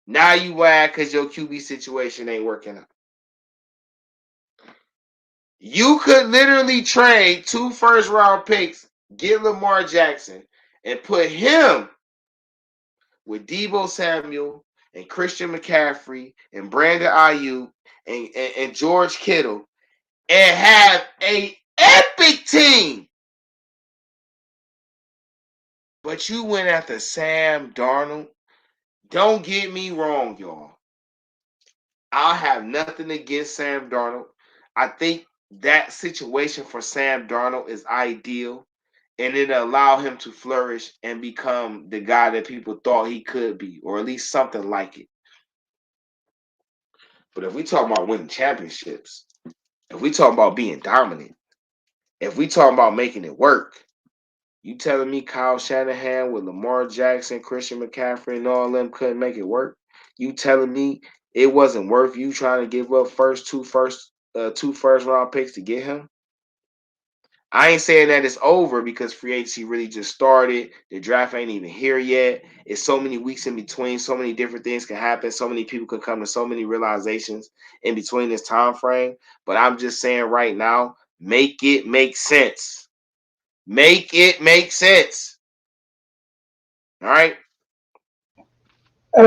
Now you mad because your QB situation ain't working out. You could literally trade 2 first-round picks, get Lamar Jackson, and put him with Deebo Samuel and Christian McCaffrey and Brandon Ayuk and George Kittle and have a epic team. But you went after Sam Darnold. Don't get me wrong, y'all. I have nothing against Sam Darnold. I think that situation for Sam Darnold is ideal. and it allowed him to flourish and become the guy that people thought he could be, or at least something like it. But if we talk about winning championships, if we talk about being dominant, if we talk about making it work, you telling me Kyle Shanahan with Lamar Jackson, Christian McCaffrey, and all them couldn't make it work? You telling me it wasn't worth you trying to give up two first round picks to get him? I ain't saying that it's over because free agency really just started. The draft ain't even here yet. It's so many weeks in between. So many different things can happen. So many people can come to so many realizations in between this time frame. But I'm just saying right now, make it make sense. Make it make sense. All right. Hey,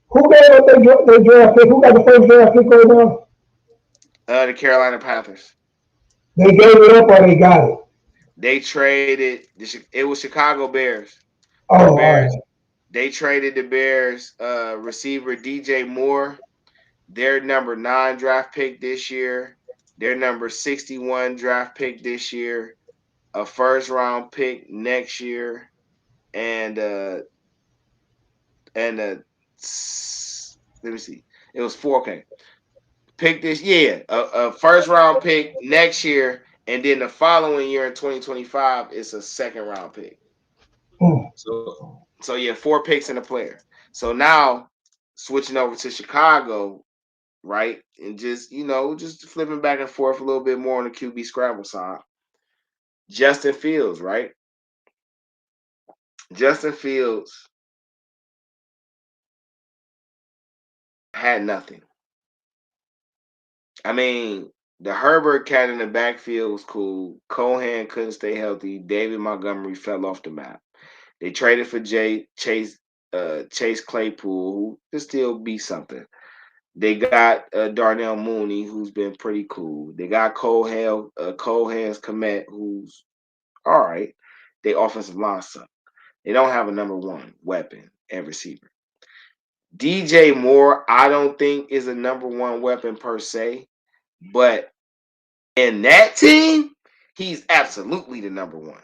who gave up their draft pick? Who got the first draft pick right now? The Carolina Panthers. They gave it up or they got it? They traded. It was Chicago Bears. Oh, The all Bears. right. They traded the Bears receiver DJ Moore, their number 9 draft pick this year, their number 61 draft pick this year, a first round pick next year, and let me see. It was 4. Okay. Pick this year, a first round pick next year, and then the following year in 2025, it's a second round pick. So yeah, 4 picks and a player. So now switching over to Chicago, right? And just flipping back and forth a little bit more on the QB scramble side. Justin Fields, right? Justin Fields had nothing. I mean, the Herbert cat in the backfield was cool. Cohan couldn't stay healthy. David Montgomery fell off the map. They traded for Chase Claypool, who could still be something. They got Darnell Mooney, who's been pretty cool. They got Cole Hands Komet, who's all right. They offensive line suck. They don't have a number 1 weapon and receiver. DJ Moore, I don't think is a number 1 weapon per se, but in that team, he's absolutely the number 1.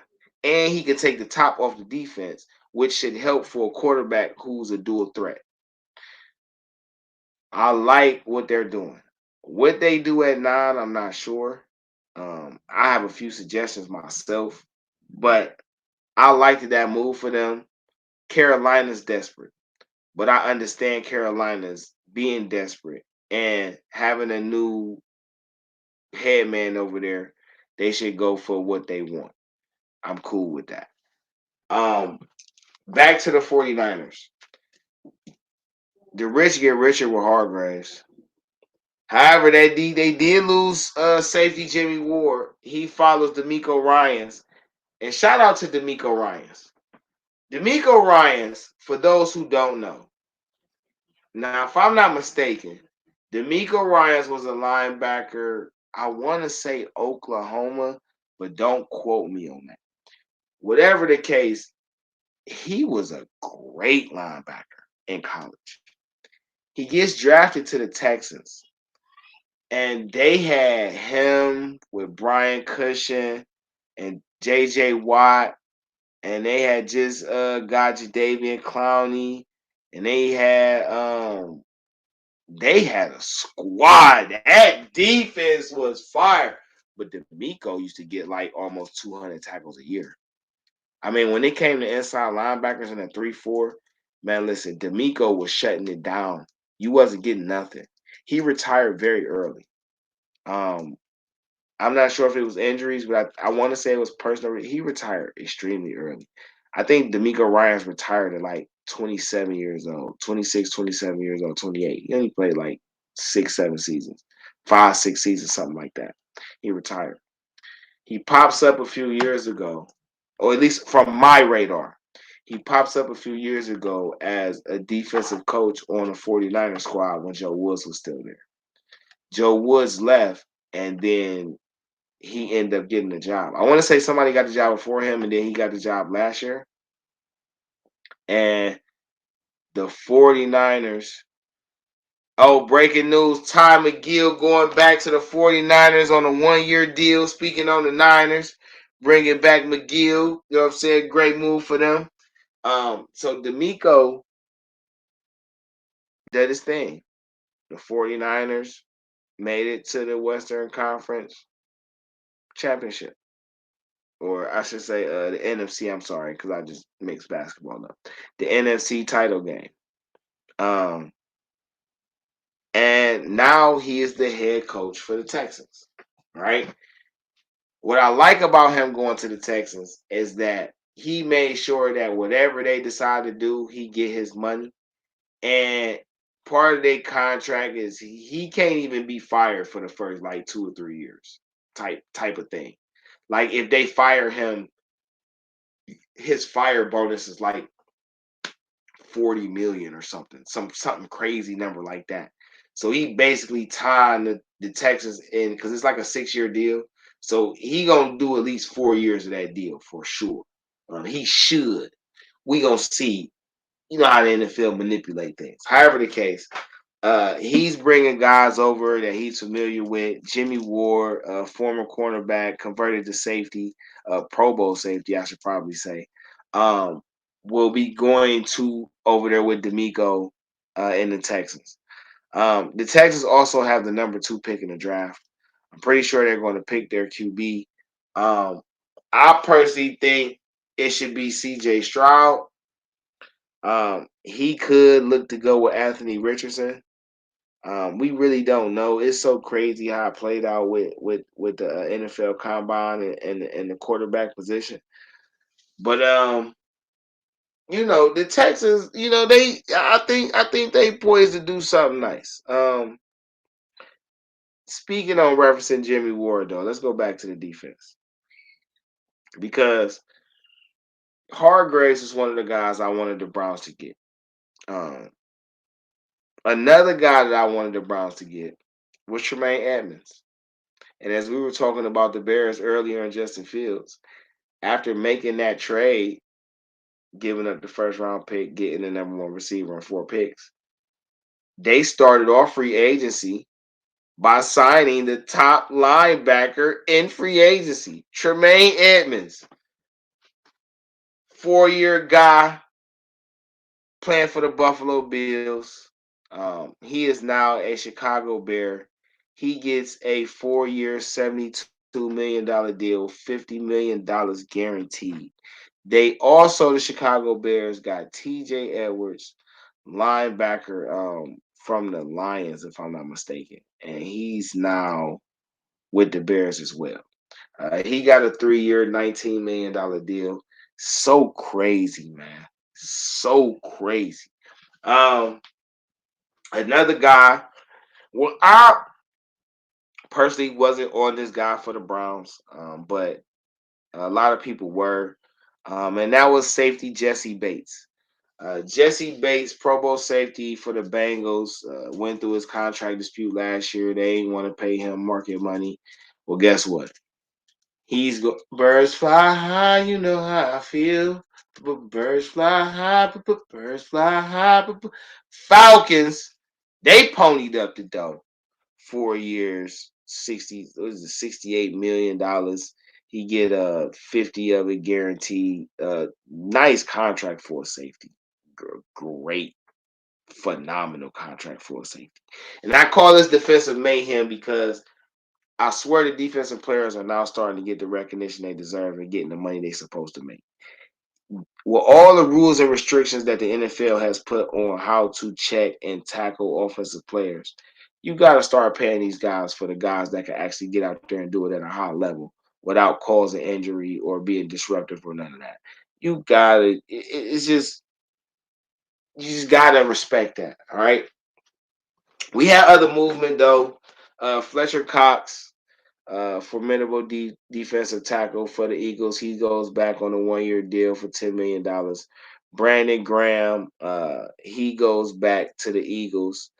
And he can take the top off the defense, which should help for a quarterback who's a dual threat. I like what they're doing. What they do at 9, I'm not sure. I have a few suggestions myself, but I liked that move for them. Carolina's desperate, but I understand Carolina's being desperate and having a new head man over there. They should go for what they want. I'm cool with that. Back to the 49ers. The rich get richer with Hargraves. However, they did lose safety Jimmy Ward. He follows D'Amico Ryans. And shout out to D'Amico Ryans. D'Amico Ryans, for those who don't know. Now, if I'm not mistaken, D'Amico Ryans was a linebacker, I want to say Oklahoma, but don't quote me on that. Whatever the case, he was a great linebacker in college. He gets drafted to the Texans. And they had him with Brian Cushion and J.J. Watt, and they had just got Jadeveon Clowney, and they had a squad. That defense was fire. But D'Amico used to get like almost 200 tackles a year. I mean, when it came to inside linebackers in a 3-4, man, listen, D'Amico was shutting it down. You wasn't getting nothing. He retired very early. I'm not sure if it was injuries, but I want to say it was personal. He retired extremely early. I think D'Amico Ryans retired at like 27 years old, 26, 27 years old, 28. He only played like 6, 7 seasons, 5, 6 seasons, something like that. He retired. He pops up a few years ago, or at least from my radar. He pops up a few years ago as a defensive coach on the 49ers squad when Joe Woods was still there. Joe Woods left, and then he ended up getting the job. I want to say somebody got the job before him, and then he got the job last year. And the 49ers. Oh, breaking news. Ty McGill going back to the 49ers on a 1-year deal. Speaking on the Niners. bringing back McGill. You know what I'm saying? Great move for them. So D'Amico did his thing. The 49ers made it to the Western Conference Championship. Or I should say the NFC, I'm sorry, because I just mixed basketball up. The NFC title game. Um, and now he is the head coach for the Texans. Right? What I like about him going to the Texans is that he made sure that whatever they decide to do, he get his money. And part of their contract is he can't even be fired for the first like 2 or 3 years type of thing. Like if they fire him, his fire bonus is like 40 million or something crazy number like that. So he basically tied the Texans in because it's like a 6-year deal. So he gonna do at least 4 years of that deal for sure. He should. We gonna see. You know how the NFL manipulate things. However the case, he's bringing guys over that he's familiar with. Jimmy Ward, former cornerback, converted to safety, Pro Bowl safety, I should probably say. Will be going to over there with D'Amico in the Texans. The Texans also have the number 2 pick in the draft. I'm pretty sure they're going to pick their QB. I personally think it should be C.J. Stroud. He could look to go with Anthony Richardson. We really don't know. It's so crazy how it played out with the NFL Combine and the quarterback position. But the Texans, I think they poised to do something nice. Speaking on referencing Jimmy Ward, though, let's go back to the defense because Hargraves is one of the guys I wanted the Browns to get. Another guy that I wanted the Browns to get was Tremaine Edmonds. And as we were talking about the Bears earlier and Justin Fields, after making that trade, giving up the first round pick, getting the number 1 receiver and 4 picks, they started off free agency by signing the top linebacker in free agency, Tremaine Edmonds. 4-year guy playing for the Buffalo Bills. He is now a Chicago Bear. He gets a 4-year, $72 million deal, $50 million guaranteed. They also, the Chicago Bears, got TJ Edwards, linebacker from the Lions, if I'm not mistaken. And he's now with the Bears as well. He got a 3-year, $19 million deal. So crazy, man. So crazy. Another guy. Well, I personally wasn't on this guy for the Browns, but a lot of people were. And that was safety Jesse Bates. Jesse Bates, Pro Bowl safety for the Bengals, went through his contract dispute last year. They didn't want to pay him market money. Well, guess what? Birds fly high, you know how I feel. Birds fly high, birds fly high. Falcons, they ponied up the dough. 4 years, $68 million. He get 50 of it guaranteed. Nice contract for a safety. Great, phenomenal contract for a safety. And I call this defensive mayhem because I swear the defensive players are now starting to get the recognition they deserve and getting the money they're supposed to make. With all the rules and restrictions that the NFL has put on how to check and tackle offensive players, you got to start paying these guys for the guys that can actually get out there and do it at a high level without causing injury or being disruptive or none of that. You got to, it's just, you just got to respect that. All right. We had other movement though. Fletcher Cox, formidable defensive tackle for the Eagles. He goes back on a 1-year deal for $10 million. Brandon Graham, he goes back to the Eagles.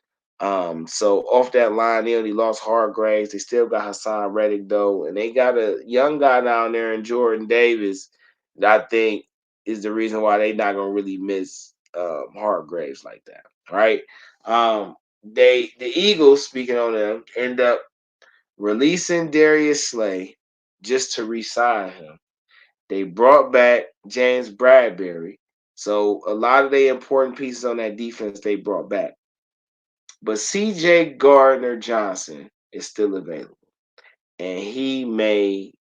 So off that line, they only lost Hargraves. They still got Hassan Reddick though, and they got a young guy down there in Jordan Davis that I think is the reason why they not gonna really miss Hargraves like that. Right? The Eagles, speaking on them, end up releasing Darius Slay just to re-sign him. They brought back James Bradbury. So a lot of the important pieces on that defense they brought back. But CJ Gardner-Johnson is still available. And I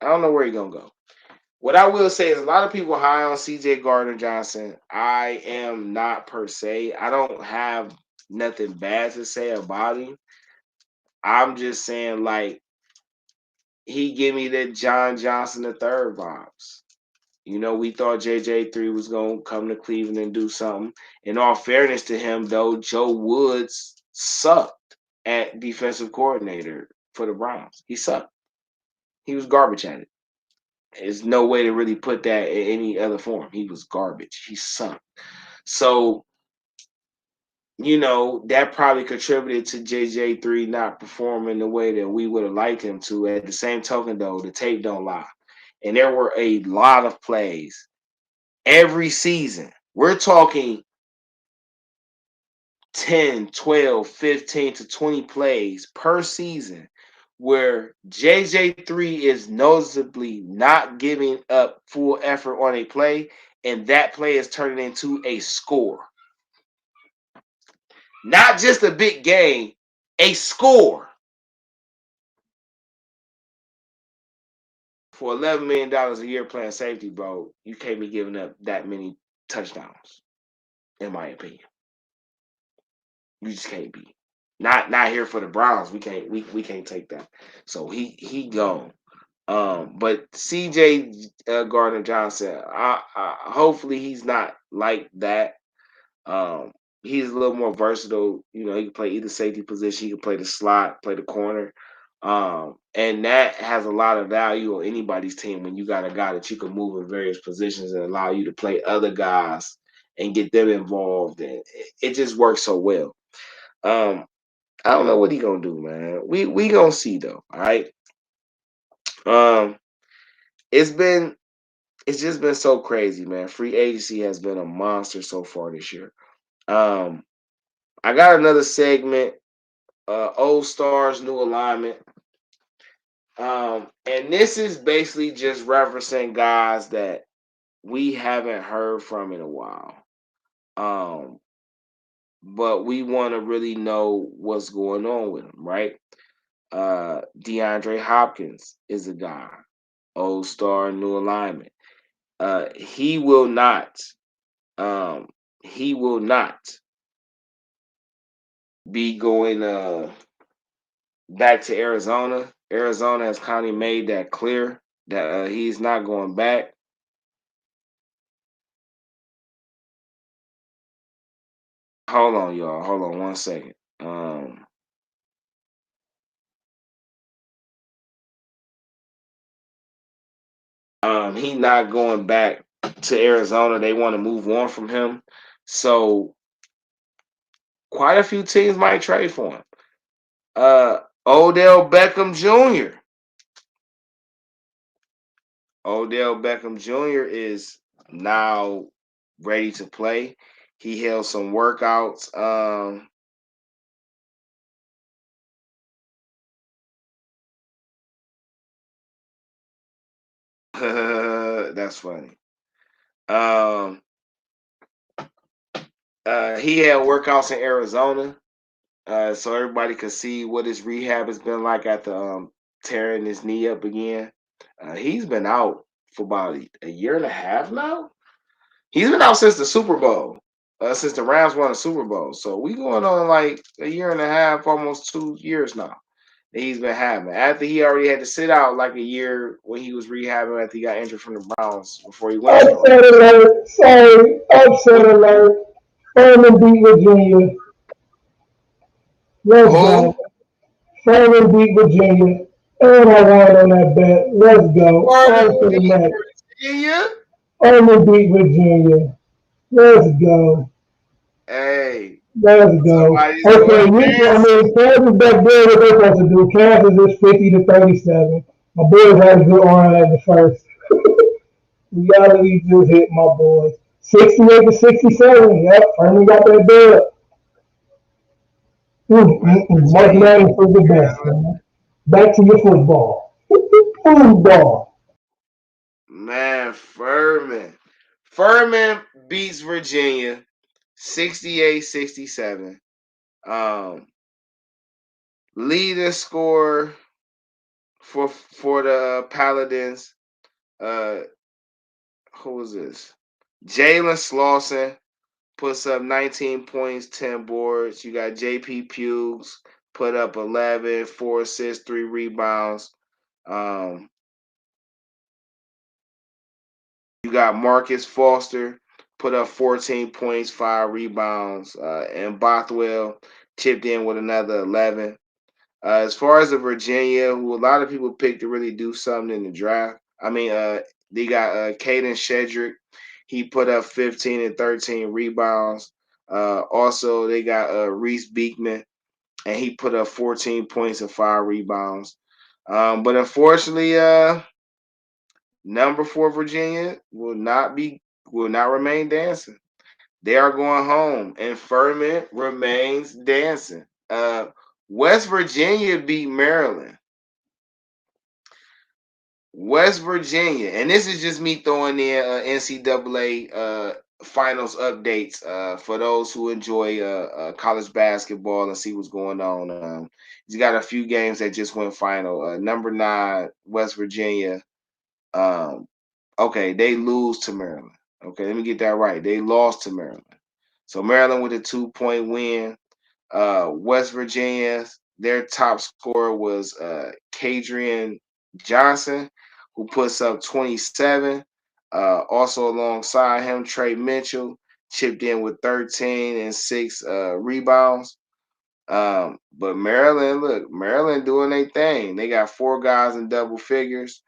don't know where he's going to go. What I will say is a lot of people high on CJ Gardner-Johnson. I am not per se. I don't have nothing bad to say about him. I'm just saying, like, he give me the John Johnson III vibes. You know, we thought JJ3 was going to come to Cleveland and do something. In all fairness to him, though, Joe Woods sucked at defensive coordinator for the Browns. He sucked. He was garbage at it. There's no way to really put that in any other form. He was garbage. He sucked. So, you know, that probably contributed to JJ3 not performing the way that we would have liked him to. At the same token, though, the tape don't lie. And there were a lot of plays every season. We're talking 10, 12, 15 to 20 plays per season where JJ3 is noticeably not giving up full effort on a play, and that play is turning into a score. Not just a big game, a score. For $11 million a year playing safety, bro, you can't be giving up that many touchdowns, in my opinion. You just can't be. Not here for the Browns. We can't take that. So he gone. But CJ Gardner-Johnson, hopefully he's not like that. He's a little more versatile. You know, he can play either safety position. He can play the slot, play the corner. And that has a lot of value on anybody's team when you got a guy that you can move in various positions and allow you to play other guys and get them involved. And it just works so well. I don't know what he gonna do, man. We gonna see though. All right. It's just been so crazy, man. Free agency has been a monster so far this year. I got another segment, old stars, new alignment. And this is basically just referencing guys that we haven't heard from in a while. But we want to really know what's going on with them, right? DeAndre Hopkins is a guy, old star, new alignment. He will not be going back to Arizona. Arizona has kind of made that clear that he's not going back. Hold on, y'all. Hold on one second. He's not going back to Arizona. They want to move on from him. So quite a few teams might trade for him. Odell Beckham Jr. Odell Beckham Jr. is now ready to play. He held some workouts. That's funny. He had workouts in Arizona, so everybody could see what his rehab has been like after tearing his knee up again. He's been out for about a year and a half now. He's been out since the Super Bowl, since the Rams won the Super Bowl. So we going on like a year and a half, almost 2 years now that he's been having. After he already had to sit out like a year when he was rehabbing after he got injured from the Browns before he went. Upset alert. Sorry. Upset alert. Furman beat Virginia. Let's go. Furman beat Virginia. And I won on that bet. Let's go. On to the next. Furman beat Virginia. Let's go. Hey. Let's go. Okay, Kansas back there, what they're supposed to do. Kansas is 50-37. My boys had a good run at the first. Reality just hit my boys. 68-67. Yep, Furman got that bed. Mark Madden for the best, man. Back to your football. Football. Man, Furman. Furman beats Virginia 68-67. Leader score for the Paladins. Who was this? Jalen Slauson puts up 19 points, 10 boards. You got JP Pugs put up 11, 4 assists, 3 rebounds. You got Marcus Foster put up 14 points, 5 rebounds, and Bothwell chipped in with another 11. As far as the Virginia, who a lot of people picked to really do something in the draft, they got Caden Shedrick. He put up 15 and 13 rebounds. Also, they got Reese Beekman, and he put up 14 points and 5 rebounds. But unfortunately, number 4 Virginia will not remain dancing. They are going home, and Furman remains dancing. West Virginia beat Maryland. West Virginia, and this is just me throwing in NCAA finals updates for those who enjoy college basketball and see what's going on. He's got a few games that just went final. Number 9, West Virginia. Okay, they lose to Maryland. Okay, let me get that right. They lost to Maryland. So Maryland with a 2-point win. West Virginia, their top scorer was Kadrian Johnson, who puts up 27. Also alongside him, Trey Mitchell chipped in with 13 and 6 rebounds. But Maryland doing their thing. They got 4 guys in double figures,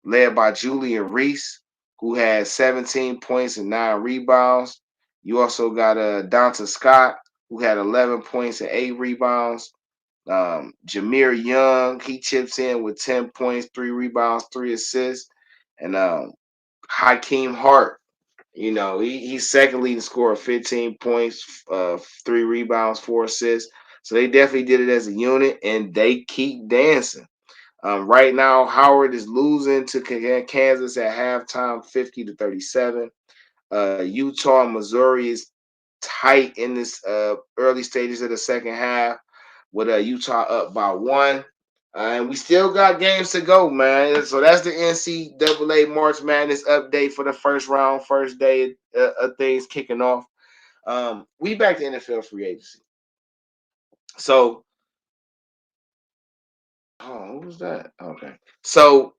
led by Julian Reese, who had 17 points and 9 rebounds. You also got Donta Scott, who had 11 points and 8 rebounds. Jameer Young, he chips in with 10 points, 3 rebounds, 3 assists. And Hakeem Hart, he's second leading scorer, 15 points, 3 rebounds, 4 assists. So they definitely did it as a unit, and they keep dancing. Right now, Howard is losing to Kansas at halftime, 50-37. Utah and Missouri is tight in this early stages of the second half, with Utah up by 1. And we still got games to go, man. So that's the NCAA March Madness update for the first round, first day of things kicking off. We back to NFL free agency. So, who was that? Okay. So,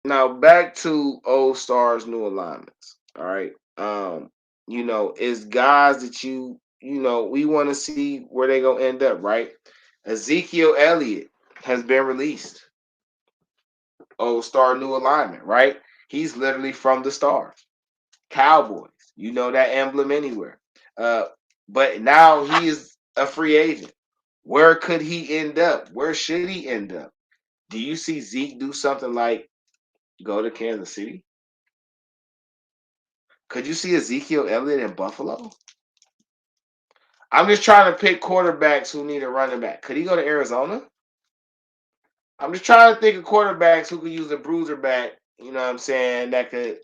now back to old stars, new alignments. All right. It's guys that we want to see where they gonna end up, right? Ezekiel Elliott has been released. Old star, new alignment, right? He's literally from the Stars. Cowboys. You know that emblem anywhere. But now he is a free agent. Where could he end up? Where should he end up? Do you see Zeke do something like go to Kansas City? Could you see Ezekiel Elliott in Buffalo? I'm just trying to pick quarterbacks who need a running back. Could he go to Arizona? I'm just trying to think of quarterbacks who could use a bruiser back. You know what I'm saying? That could,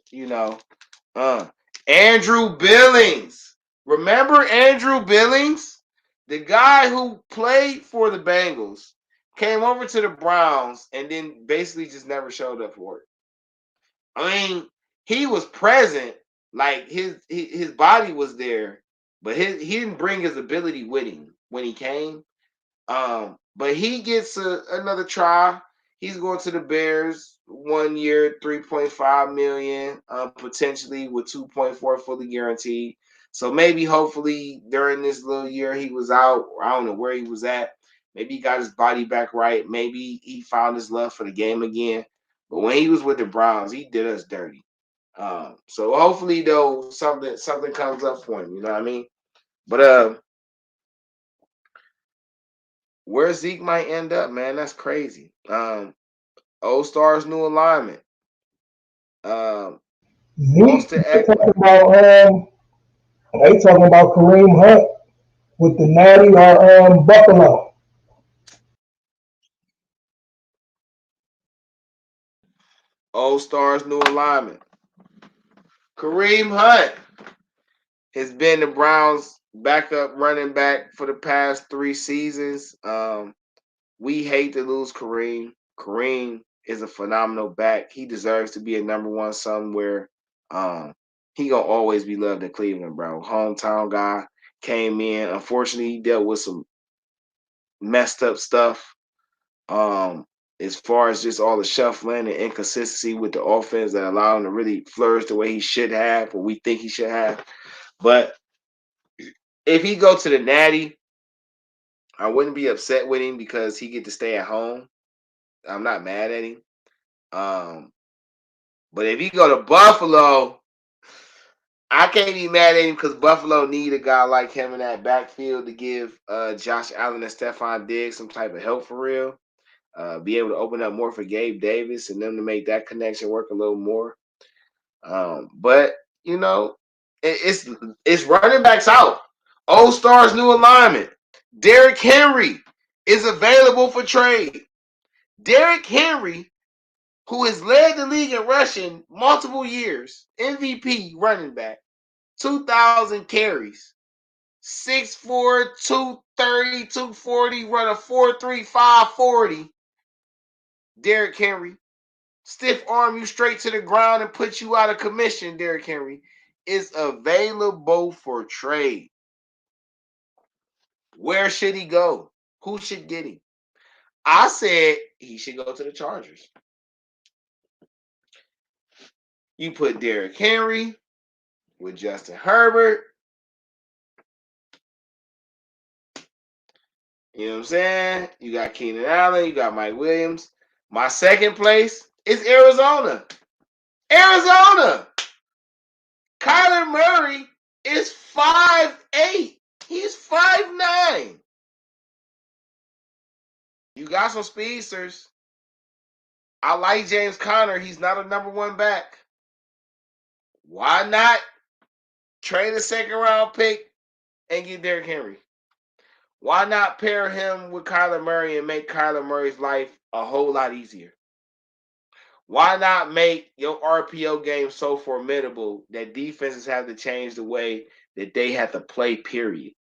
Andrew Billings. Remember Andrew Billings? The guy who played for the Bengals, came over to the Browns, and then basically just never showed up for it. I mean, he was present, like his body was there, but he didn't bring his ability with him when he came. But he gets another try. He's going to the Bears 1 year, $3.5 million, potentially with 2.4 fully guaranteed. So maybe, hopefully, during this little year he was out, I don't know where he was at. Maybe he got his body back right. Maybe he found his love for the game again. But when he was with the Browns, he did us dirty. So hopefully, though, something comes up for him. You know what I mean? But where Zeke might end up, man, that's crazy. Old stars, new alignment. Zeke, they talking about Kareem Hunt with the Natty or Buffalo. Old Stars, new alignment. Kareem Hunt has been the Browns' backup running back for the past 3 seasons. We hate to lose Kareem. Kareem is a phenomenal back. He deserves to be a number one somewhere. He gonna always be loved in Cleveland, bro. Hometown guy, came in. Unfortunately, he dealt with some messed up stuff. As far as just all the shuffling and inconsistency with the offense that allowed him to really flourish the way he should have, or we think he should have. But if he go to the Natty, I wouldn't be upset with him because he get to stay at home. I'm not mad at him. But if he go to Buffalo, I can't be mad at him because Buffalo need a guy like him in that backfield to give Josh Allen and Stephon Diggs some type of help for real. Be able to open up more for Gabe Davis and them to make that connection work a little more. But you know, it's running backs out. Old Stars, new alignment. Derrick Henry is available for trade. Derrick Henry, who has led the league in rushing multiple years, MVP running back, 2,000 carries, 6'4", 230, 240, run a 4.3, 5.40. Derrick Henry, stiff arm you straight to the ground and put you out of commission. Derrick Henry is available for trade. Where should he go? Who should get him? I said he should go to the Chargers. You put Derrick Henry with Justin Herbert. You know what I'm saying? You got Keenan Allen. You got Mike Williams. My second place is Arizona. Arizona. Kyler Murray is 5'8". He's 5'9". You got some speedsters. I like James Conner. He's not a number one back. Why not trade a second round pick and get Derrick Henry? Why not pair him with Kyler Murray and make Kyler Murray's life a whole lot easier? Why not make your RPO game so formidable that defenses have to change the way that they have to play, period?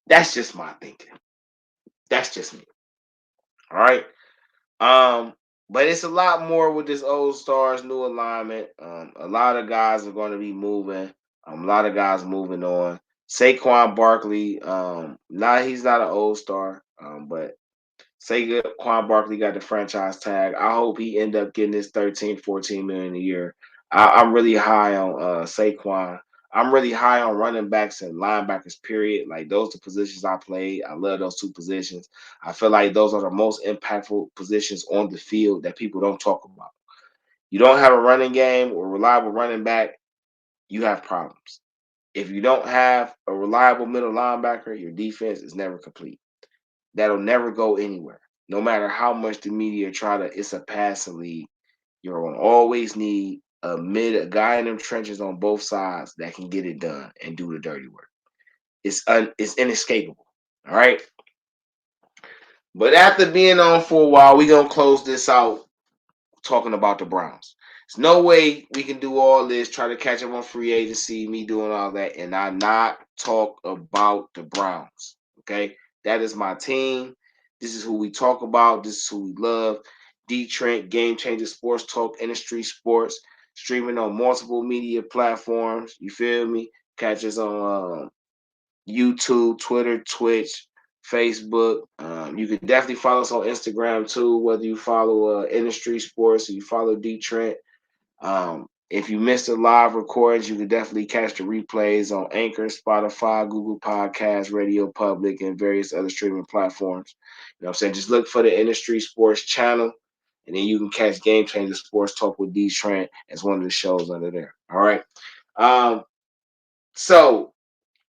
That's just my thinking. That's just me. All right. But it's a lot more with this Old Stars new alignment. A lot of guys are going to be moving. A lot of guys moving on. Saquon Barkley, he's not an Old Star, but Saquon Barkley got the franchise tag. I hope he end up getting his 13, 14 million a year. I'm really high on Saquon. I'm really high on running backs and linebackers, period. Like, those are the positions I played. I love those two positions. I feel like those are the most impactful positions on the field that people don't talk about. You don't have a running game or reliable running back, you have problems. If you don't have a reliable middle linebacker, your defense is never complete. That'll never go anywhere. No matter how much the media try to, it's a passing league. You're going to always need a guy in them trenches on both sides that can get it done and do the dirty work. It's inescapable. All right. But after being on for a while, we're going to close this out talking about the Browns. There's no way we can do all this, try to catch up on free agency, me doing all that, and I not talk about the Browns. Okay. That is my team. This is who we talk about. This is who we love. DeeTrynt, GameChangaSportsTalk, InDaStreetzSportz, streaming on multiple media platforms. You feel me? Catch us on YouTube, Twitter, Twitch, Facebook. You can definitely follow us on Instagram too, whether you follow InDaStreetzSportz or you follow DeeTrynt. If you missed the live recordings, you can definitely catch the replays on Anchor, Spotify, Google Podcasts, Radio Public, and various other streaming platforms. You know what I'm saying? Just look for the InDaStreetzSportz channel, and then you can catch Game Changer Sports Talk with DeeTrynt as one of the shows under there. All right. So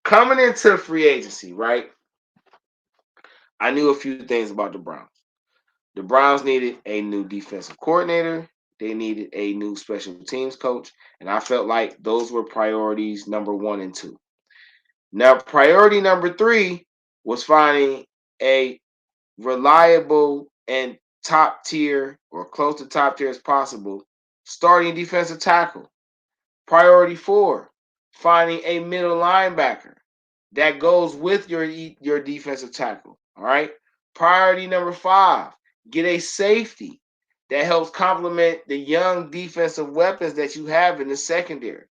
coming into free agency, right? I knew a few things about the Browns. The Browns needed a new defensive coordinator. They needed a new special teams coach. And I felt like those were priorities number 1 and 2. Now, priority number 3 was finding a reliable and top tier or close to top tier as possible, starting defensive tackle. Priority 4, finding a middle linebacker that goes with your defensive tackle. All right. Priority number 5, get a safety that helps complement the young defensive weapons that you have in the secondary.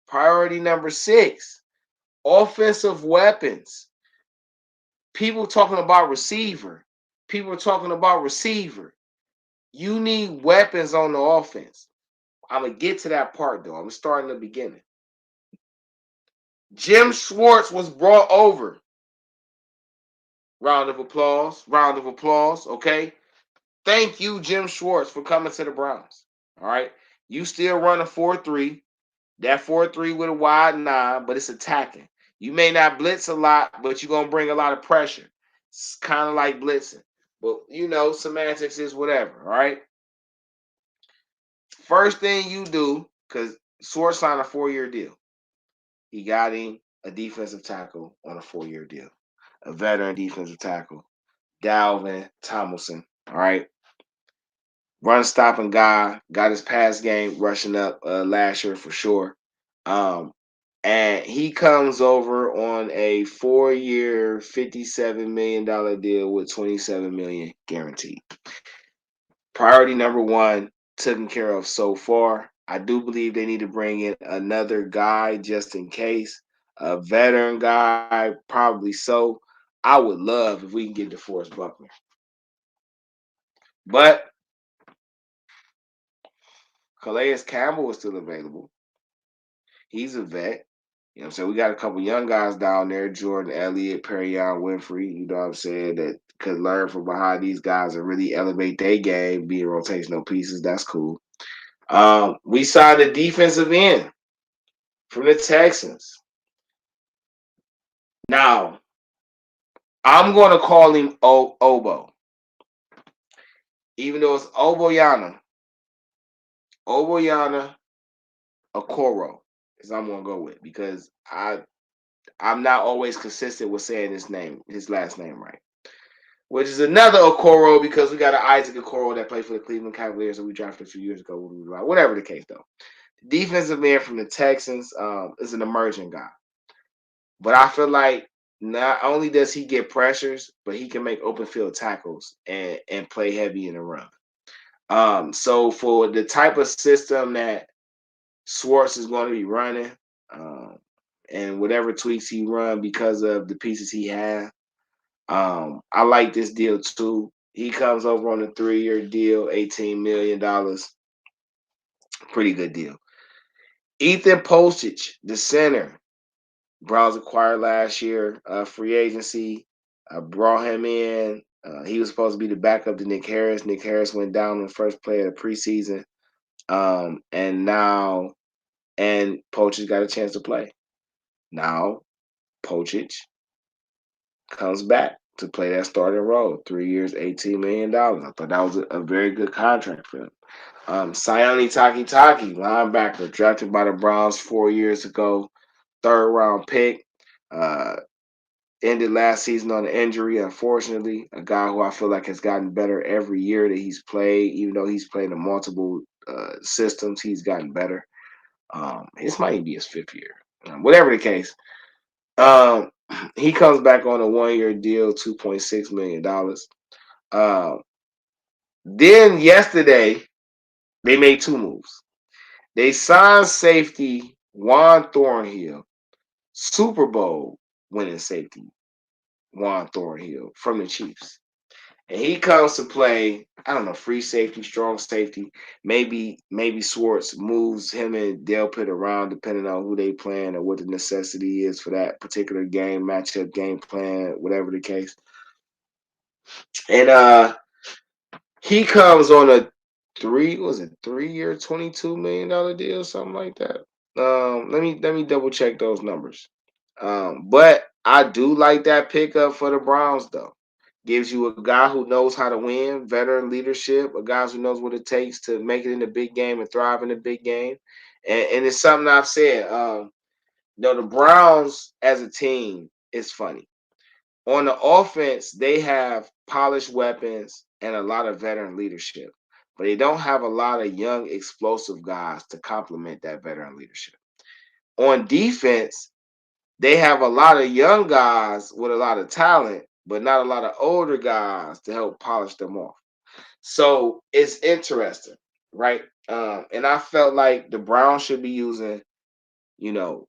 Priority number 6, offensive weapons. People talking about receiver. People are talking about receiver. You need weapons on the offense. I'm going to get to that part, though. I'm going to start in the beginning. Jim Schwartz was brought over. Round of applause. Round of applause. Okay. Thank you, Jim Schwartz, for coming to the Browns. All right. You still run a 4-3. That 4-3 with a wide 9, but it's attacking. You may not blitz a lot, but you're going to bring a lot of pressure. It's kind of like blitzing. But, semantics is whatever. All right. First thing you do, because Schwartz signed a 4-year deal. He got him a defensive tackle on a 4-year deal. A veteran defensive tackle, Dalvin Tomlinson. All right. Run stopping guy, got his pass game rushing up last year for sure. And he comes over on a 4-year, $57 million deal with $27 million guaranteed. Priority number 1 taken care of so far. I do believe they need to bring in another guy just in case. A veteran guy, probably so. I would love if we can get DeForest Buckner. But Calais Campbell is still available. He's a vet. You know what I'm saying? We got a couple young guys down there, Jordan Elliott, Perrion Winfrey, you know what I'm saying, that could learn from behind these guys and really elevate their game, being rotational pieces. That's cool. We signed a defensive end from the Texans. Now, I'm going to call him Obo. Even though it's Oboyana Okoro is I'm going to go with, because I'm not always consistent with saying his last name right. Which is another Okoro, because we got an Isaac Okoro that played for the Cleveland Cavaliers that we drafted a few years ago. Whatever the case, though. Defensive man from the Texans is an emerging guy. But I feel like not only does he get pressures, but he can make open field tackles and play heavy in the run. So for the type of system that Schwartz is going to be running, and whatever tweaks he run because of the pieces he has, I like this deal too. He comes over on a 3-year deal, $18 million. Pretty good deal. Ethan Postich, the center, Browns acquired last year, free agency. Brought him in. He was supposed to be the backup to Nick Harris. Nick Harris went down on the first play of the preseason. And Postich got a chance to play. Now, Postich comes back to play that starting role. 3 years, $18 million. I thought that was a very good contract for him. Sione Takitaki, linebacker, drafted by the Browns 4 years ago. 3rd-round pick. Ended last season on an injury, unfortunately. A guy who I feel like has gotten better every year that he's played. Even though he's played in multiple systems, he's gotten better. This might even be his 5th year. Whatever the case. He comes back on a 1-year deal, $2.6 million. Then yesterday, they made 2 moves. They signed safety Juan Thornhill, Super Bowl winning safety Juan Thornhill from the Chiefs. And he comes to play, I don't know, free safety, strong safety. Maybe Schwartz moves him and Delpit around depending on who they playing or what the necessity is for that particular game, matchup, game plan, whatever the case. And he comes on a 3-year, $22 million deal, something like that. Let me double check those numbers. But I do like that pickup for the Browns, though. Gives you a guy who knows how to win, veteran leadership, a guy who knows what it takes to make it in the big game and thrive in the big game. And it's something I've said. The Browns as a team is funny. On the offense, they have polished weapons and a lot of veteran leadership, but they don't have a lot of young, explosive guys to complement that veteran leadership. On defense, they have a lot of young guys with a lot of talent, but not a lot of older guys to help polish them off. So it's interesting, right? And I felt like the Browns should be using, you know,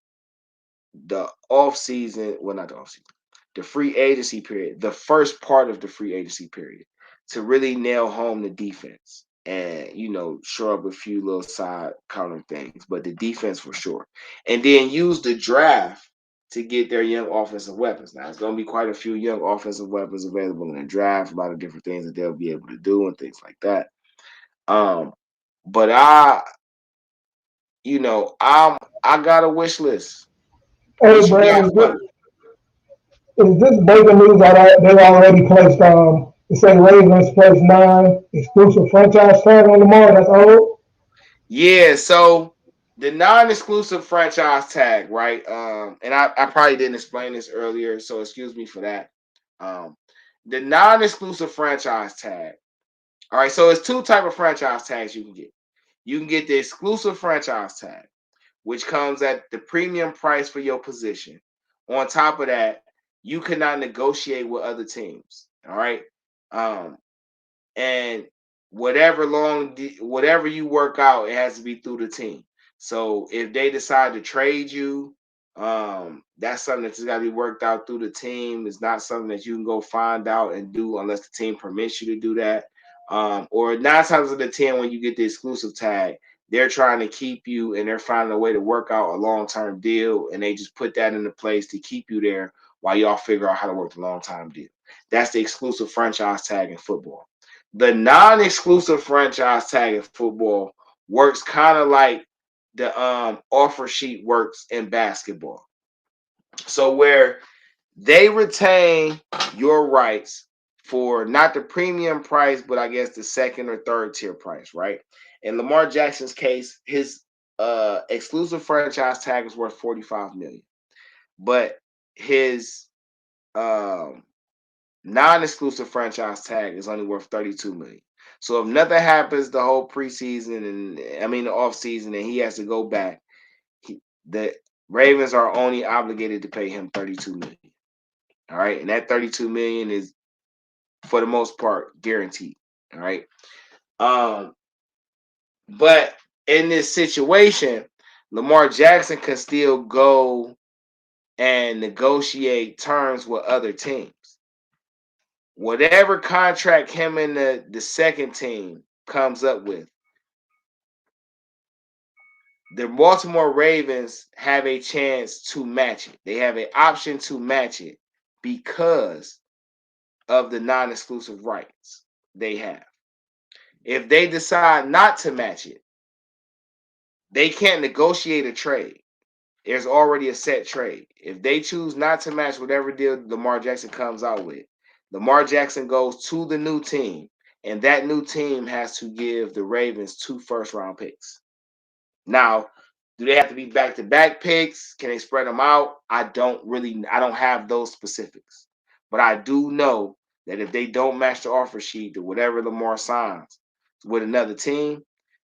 the off season, well, not the off season, the free agency period, the first part of the free agency period, to really nail home the defense and shore up a few little side counter things, but the defense for sure, and then use the draft to get their young offensive weapons. Now it's going to be quite a few young offensive weapons available in the draft, a lot of different things that they'll be able to do and things like that. But I got a wish list. Hey, What you got bro, for me? is this breaking news that they already placed, it say Ravens placed 9 exclusive franchise tag on Lamar? That's old. Yeah, so the non-exclusive franchise tag, right? And I probably didn't explain this earlier, so excuse me for that. Um, the non-exclusive franchise tag. All right, so it's two type of franchise tags you can get. You can get the exclusive franchise tag, which comes at the premium price for your position. On top of that, you cannot negotiate with other teams. All right. And whatever you work out, it has to be through the team. So if they decide to trade you, that's something that's got to be worked out through the team. It's not something that you can go find out and do unless the team permits you to do that. Or 9 times out of 10, when you get the exclusive tag, they're trying to keep you and they're finding a way to work out a long-term deal, and they just put that into place to keep you there while y'all figure out how to work the long-term deal. That's the exclusive franchise tag in football. The non-exclusive franchise tag in football works kind of like the offer sheet works in basketball. So where they retain your rights for not the premium price, but I guess the second or third tier price, right? In Lamar Jackson's case, his exclusive franchise tag is worth $45 million, but his non-exclusive franchise tag is only worth $32 million. So if nothing happens the whole preseason the off season, and he has to go back, the Ravens are only obligated to pay him $32 million. All right, and that $32 million is, for the most part, guaranteed. All right. But in this situation, Lamar Jackson can still go and negotiate terms with other teams. Whatever contract him and the second team comes up with, the Baltimore Ravens have a chance to match it. They have an option to match it because of the non-exclusive rights they have. If they decide not to match it, they can't negotiate a trade. There's already a set trade. If they choose not to match whatever deal Lamar Jackson comes out with, Lamar Jackson goes to the new team, and that new team has to give the Ravens 2 first-round picks. Now, do they have to be back-to-back picks? Can they spread them out? I don't have those specifics. But I do know that if they don't match the offer sheet to whatever Lamar signs with another team,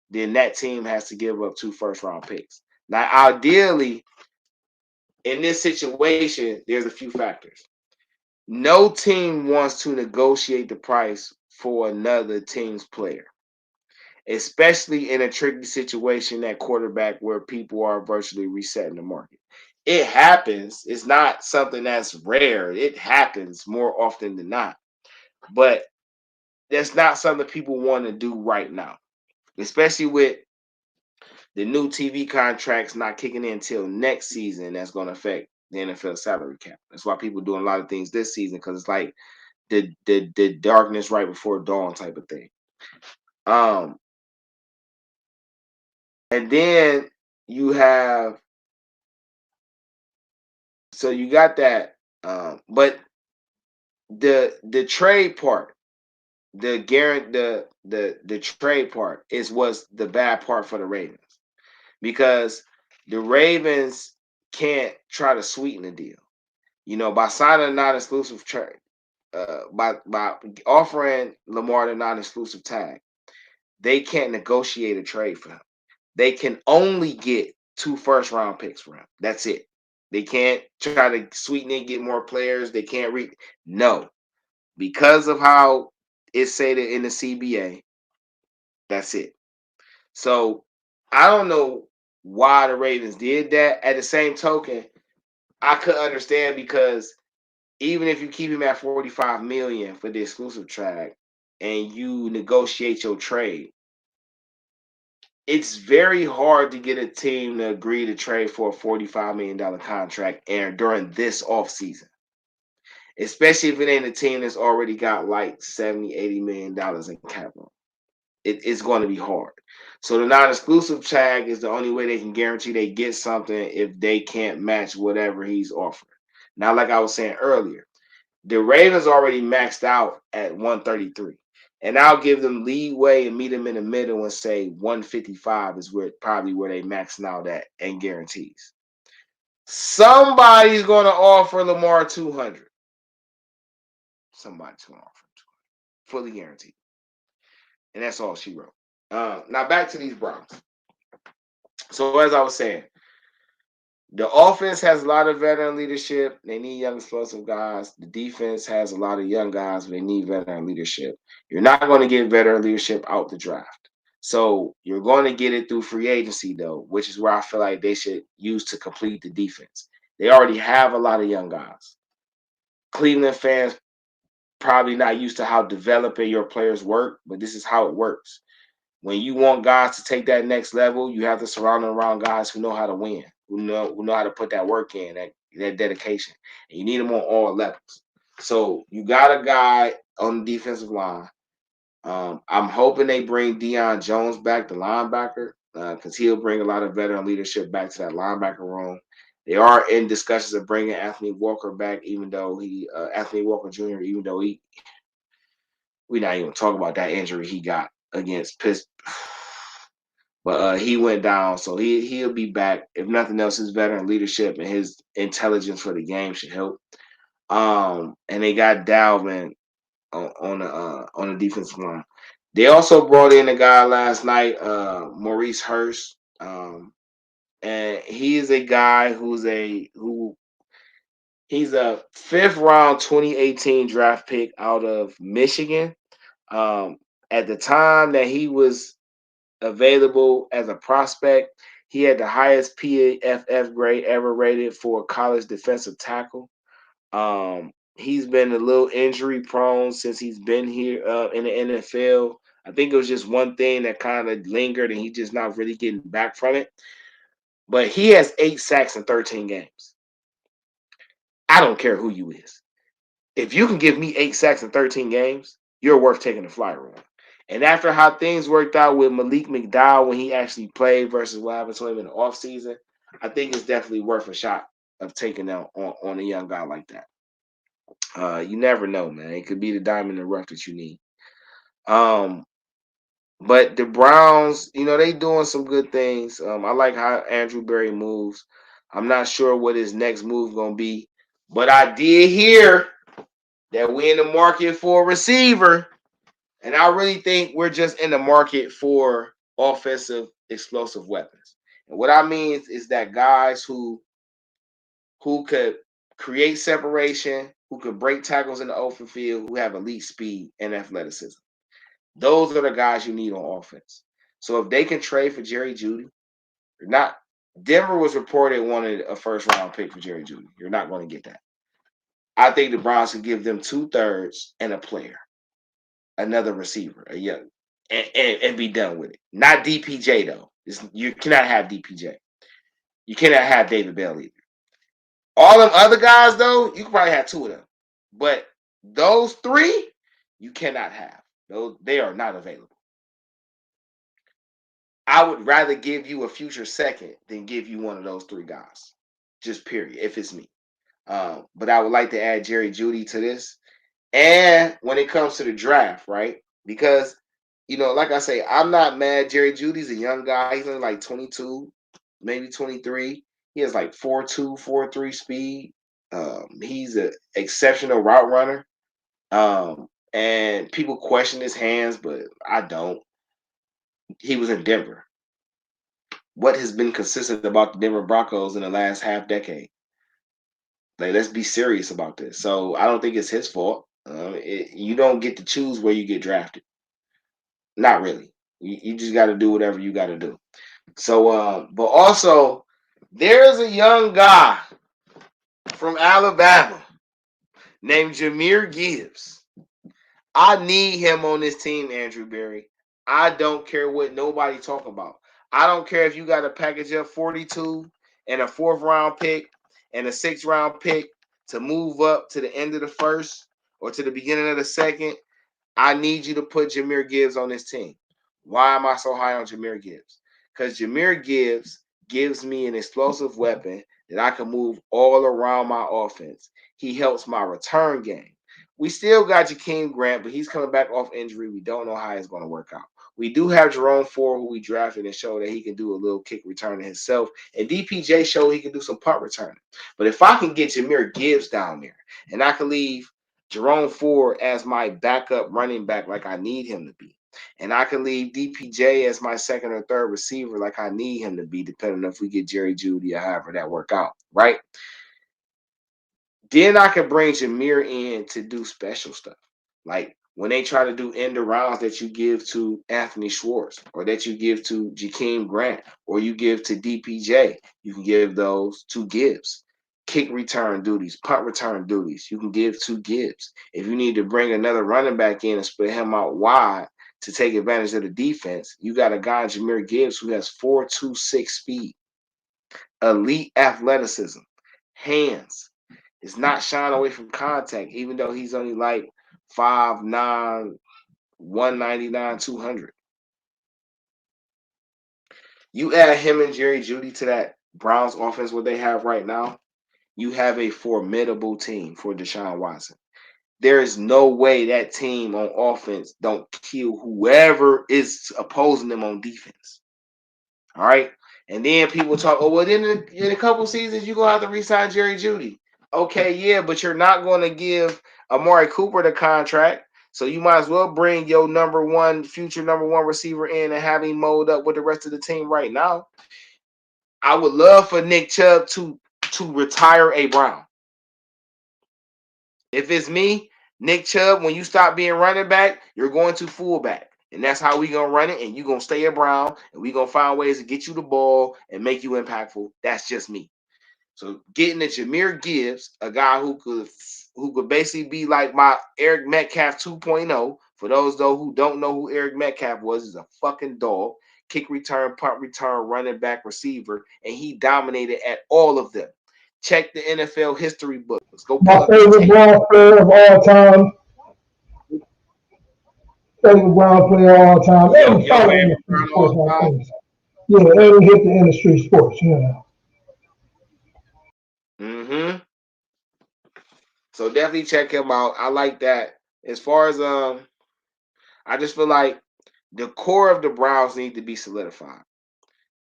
then that team has to give up 2 first-round picks. Now, ideally, in this situation, there's a few factors. No team wants to negotiate the price for another team's player, especially in a tricky situation at quarterback where people are virtually resetting the market. It happens. It's not something that's rare. It happens more often than not. But that's not something people want to do right now, especially with the new TV contracts not kicking in until next season. That's going to affect the NFL salary cap. That's why people doing a lot of things this season, because it's like the darkness right before dawn type of thing. And then you have, so you got that, but the trade part, the trade part is what's the bad part for the Ravens, because the Ravens can't try to sweeten the deal. By signing a non-exclusive trade, by offering Lamar the non-exclusive tag, they can't negotiate a trade for him. They can only get 2 first-round picks for him. That's it. They can't try to sweeten it, get more players. They can't no, because of how it's stated in the CBA. That's it. So I don't know why the Ravens did that. At the same token, I could understand, because even if you keep him at $45 million for the exclusive tag and you negotiate your trade, it's very hard to get a team to agree to trade for a $45 million contract and during this offseason, especially if it ain't a team that's already got like $70-80 million in cap room. It's going to be hard. So the non-exclusive tag is the only way they can guarantee they get something if they can't match whatever he's offering. Now, like I was saying earlier, the Ravens already maxed out at 133. And I'll give them leeway and meet them in the middle and say 155 is probably where they maxing out at and guarantees. Somebody's going to offer Lamar 200. Somebody's going to offer 200. Fully guaranteed. And that's all she wrote. Now back to these Browns. So as I was saying, the offense has a lot of veteran leadership. They need young, explosive guys. The defense has a lot of young guys, but they need veteran leadership. You're not going to get veteran leadership out the draft. So you're going to get it through free agency, though, which is where I feel like they should use to complete the defense. They already have a lot of young guys. Cleveland fans probably not used to how developing your players work, but this is how it works. When you want guys to take that next level, you have to surround them around guys who know how to win, who know how to put that work in, that dedication. And you need them on all levels. So you got a guy on the defensive line. I'm hoping they bring Deion Jones back, the linebacker, because he'll bring a lot of veteran leadership back to that linebacker room. They are in discussions of bringing Anthony Walker back, even though Anthony Walker Jr., even though we're not even talking about that injury he got against Pittsburgh. But he went down, so he'll be back. If nothing else, his veteran leadership and his intelligence for the game should help. And they got Dalvin on the defensive line. They also brought in a guy last night, Maurice Hurst, and he is a guy he's a 5th round 2018 draft pick out of Michigan. At the time that he was available as a prospect, he had the highest PFF grade ever rated for a college defensive tackle. He's been a little injury prone since he's been here in the NFL. I think it was just one thing that kind of lingered, and he's just not really getting back from it. But he has 8 sacks in 13 games. I don't care who you is. If you can give me 8 sacks in 13 games, you're worth taking the flyer on. And after how things worked out with Malik McDowell when he actually played versus what happened to him in the offseason, I think it's definitely worth a shot of taking out on a young guy like that. You never know, man. It could be the diamond in the rough that you need. But the Browns, they doing some good things. I like how Andrew Berry moves. I'm not sure what his next move going to be, but I did hear that we're in the market for a receiver. And I really think we're just in the market for offensive explosive weapons. And what I mean is that guys who could create separation, who could break tackles in the open field, who have elite speed and athleticism. Those are the guys you need on offense. So if they can trade for Jerry Jeudy, Denver was reported wanted a 1st round pick for Jerry Jeudy. You're not going to get that. I think the Browns can give them 2/3 and a player. Another receiver, a young, and be done with it. Not DPJ though. You cannot have DPJ. You cannot have David Bell either. All them other guys though, you can probably have 2 of them, but those 3 you cannot have. They are not available. I would rather give you a future second than give you one of those 3 guys. Just period. If it's me, but I would like to add Jerry Jeudy to this. And when it comes to the draft, right? Because, like I say, I'm not mad. Jerry Jeudy's a young guy. He's only like 22, maybe 23. He has like 4.2, 4.3 speed. He's an exceptional route runner. And people question his hands, but I don't. He was in Denver. What has been consistent about the Denver Broncos in the last half decade? Like, let's be serious about this. So I don't think it's his fault. You don't get to choose where you get drafted. Not really. You just got to do whatever you got to do. So, but also, there's a young guy from Alabama named Jahmyr Gibbs. I need him on this team, Andrew Berry. I don't care what nobody talk about. I don't care if you got to package up 42 and a 4th-round pick and a 6th-round pick to move up to the end of the first or to the beginning of the second. I need you to put Jahmyr Gibbs on this team. Why am I so high on Jahmyr Gibbs? Because Jahmyr Gibbs gives me an explosive weapon that I can move all around my offense. He helps my return game. We still got Jakeem Grant, but he's coming back off injury. We don't know how it's going to work out. We do have Jerome Ford, who we drafted and showed that he can do a little kick return himself. And DPJ showed he can do some punt returning. But if I can get Jahmyr Gibbs down there and I can leave Jerome Ford as my backup running back like I need him to be, and I can leave DPJ as my 2nd or 3rd receiver like I need him to be, depending on if we get Jerry Jeudy or however that work out, right? Then I can bring Jahmyr in to do special stuff. Like when they try to do end arounds that you give to Anthony Schwartz or that you give to Jakeem Grant or you give to DPJ, you can give those to Gibbs. Kick return duties, punt return duties, you can give to Gibbs. If you need to bring another running back in and split him out wide to take advantage of the defense, you got a guy, Jahmyr Gibbs, who has 4.26 speed, elite athleticism, hands. It's not shying away from contact, even though he's only like 5'9", 199, 200. You add him and Jerry Jeudy to that Browns offense, what they have right now, you have a formidable team for Deshaun Watson. There is no way that team on offense don't kill whoever is opposing them on defense. All right? And then people talk, oh, well, in a couple seasons, you're going to have to re-sign Jerry Jeudy. Okay, yeah, but you're not going to give Amari Cooper the contract. So you might as well bring your future number one receiver in and have him mold up with the rest of the team right now. I would love for Nick Chubb to retire a Brown. If it's me, Nick Chubb, when you stop being running back, you're going to fullback. And that's how we going to run it. And you're going to stay a Brown. And we're going to find ways to get you the ball and make you impactful. That's just me. So getting the Jahmyr Gibbs, a guy who could basically be like my Eric Metcalf 2.0. For those, though, who don't know who Eric Metcalf was, is a fucking dog. Kick return, punt return, running back, receiver. And he dominated at all of them. Check the NFL history books. Go My favorite Brown player of all time. Favorite Brown player of all time. And Your follow favorite InDaStreetzSportz Brown all time? Yeah, and hit the InDaStreetzSportz, you know. Mm-hmm. So definitely check him out. I like that. As far as I just feel like the core of the Browns need to be solidified.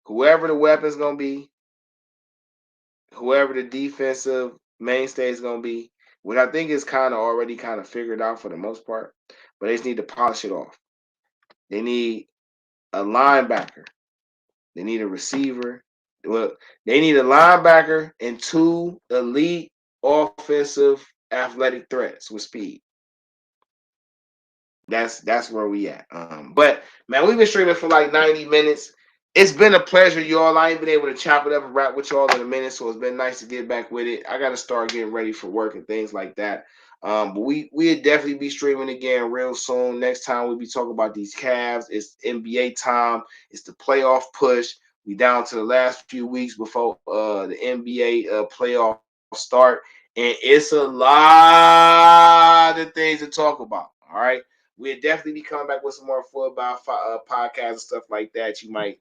Whoever the weapon's gonna be, whoever the defensive mainstay is gonna be, which I think is already figured out for the most part, but they just need to polish it off. They need a linebacker. They need a receiver. Well, they need a linebacker and 2 elite offensive athletic threats with speed. That's where we at. But man, we've been streaming for like 90 minutes. It's been a pleasure, y'all. I ain't been able to chop it up and rap with y'all in a minute, so it's been nice to get back with it. I got to start getting ready for work and things like that. But we'll definitely be streaming again real soon. Next time we'll be talking about these Cavs. It's NBA time. It's the playoff push. We down to the last few weeks before the NBA playoff start, and it's a lot of things to talk about. All right. We'll definitely be coming back with some more football podcasts and stuff like that. You might,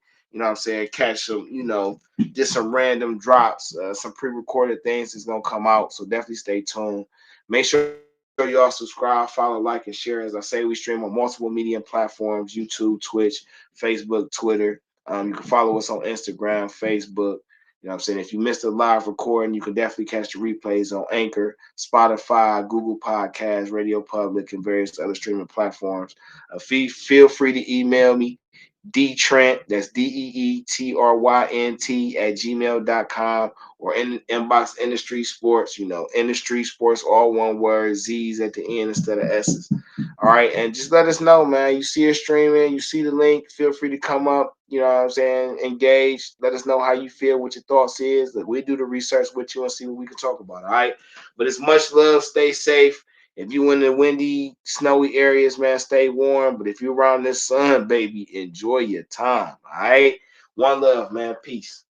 catch some, just some random drops, some pre-recorded things that's going to come out. So definitely stay tuned. Make sure y'all subscribe, follow, like, and share. As I say, we stream on multiple media platforms: YouTube, Twitch, Facebook, Twitter. You can follow us on Instagram, Facebook. You know what I'm saying? If you missed a live recording, you can definitely catch the replays on Anchor, Spotify, Google Podcasts, Radio Public, and various other streaming platforms. Feel free to email me, Dee Trynt, that's DeeTrynt at gmail.com, or inbox Industry Sports, Industry Sports, all one word, Z's at the end instead of S's. All right, and just let us know, man. You see us streaming, you see the link, feel free to come up, you know what I'm saying, engage. Let us know how you feel, what your thoughts is. Like, we do the research with you and see what we can talk about, all right? But it's much love, stay safe. If you in the windy, snowy areas, man, stay warm. But if you're around this sun, baby, enjoy your time, all right? One love, man. Peace.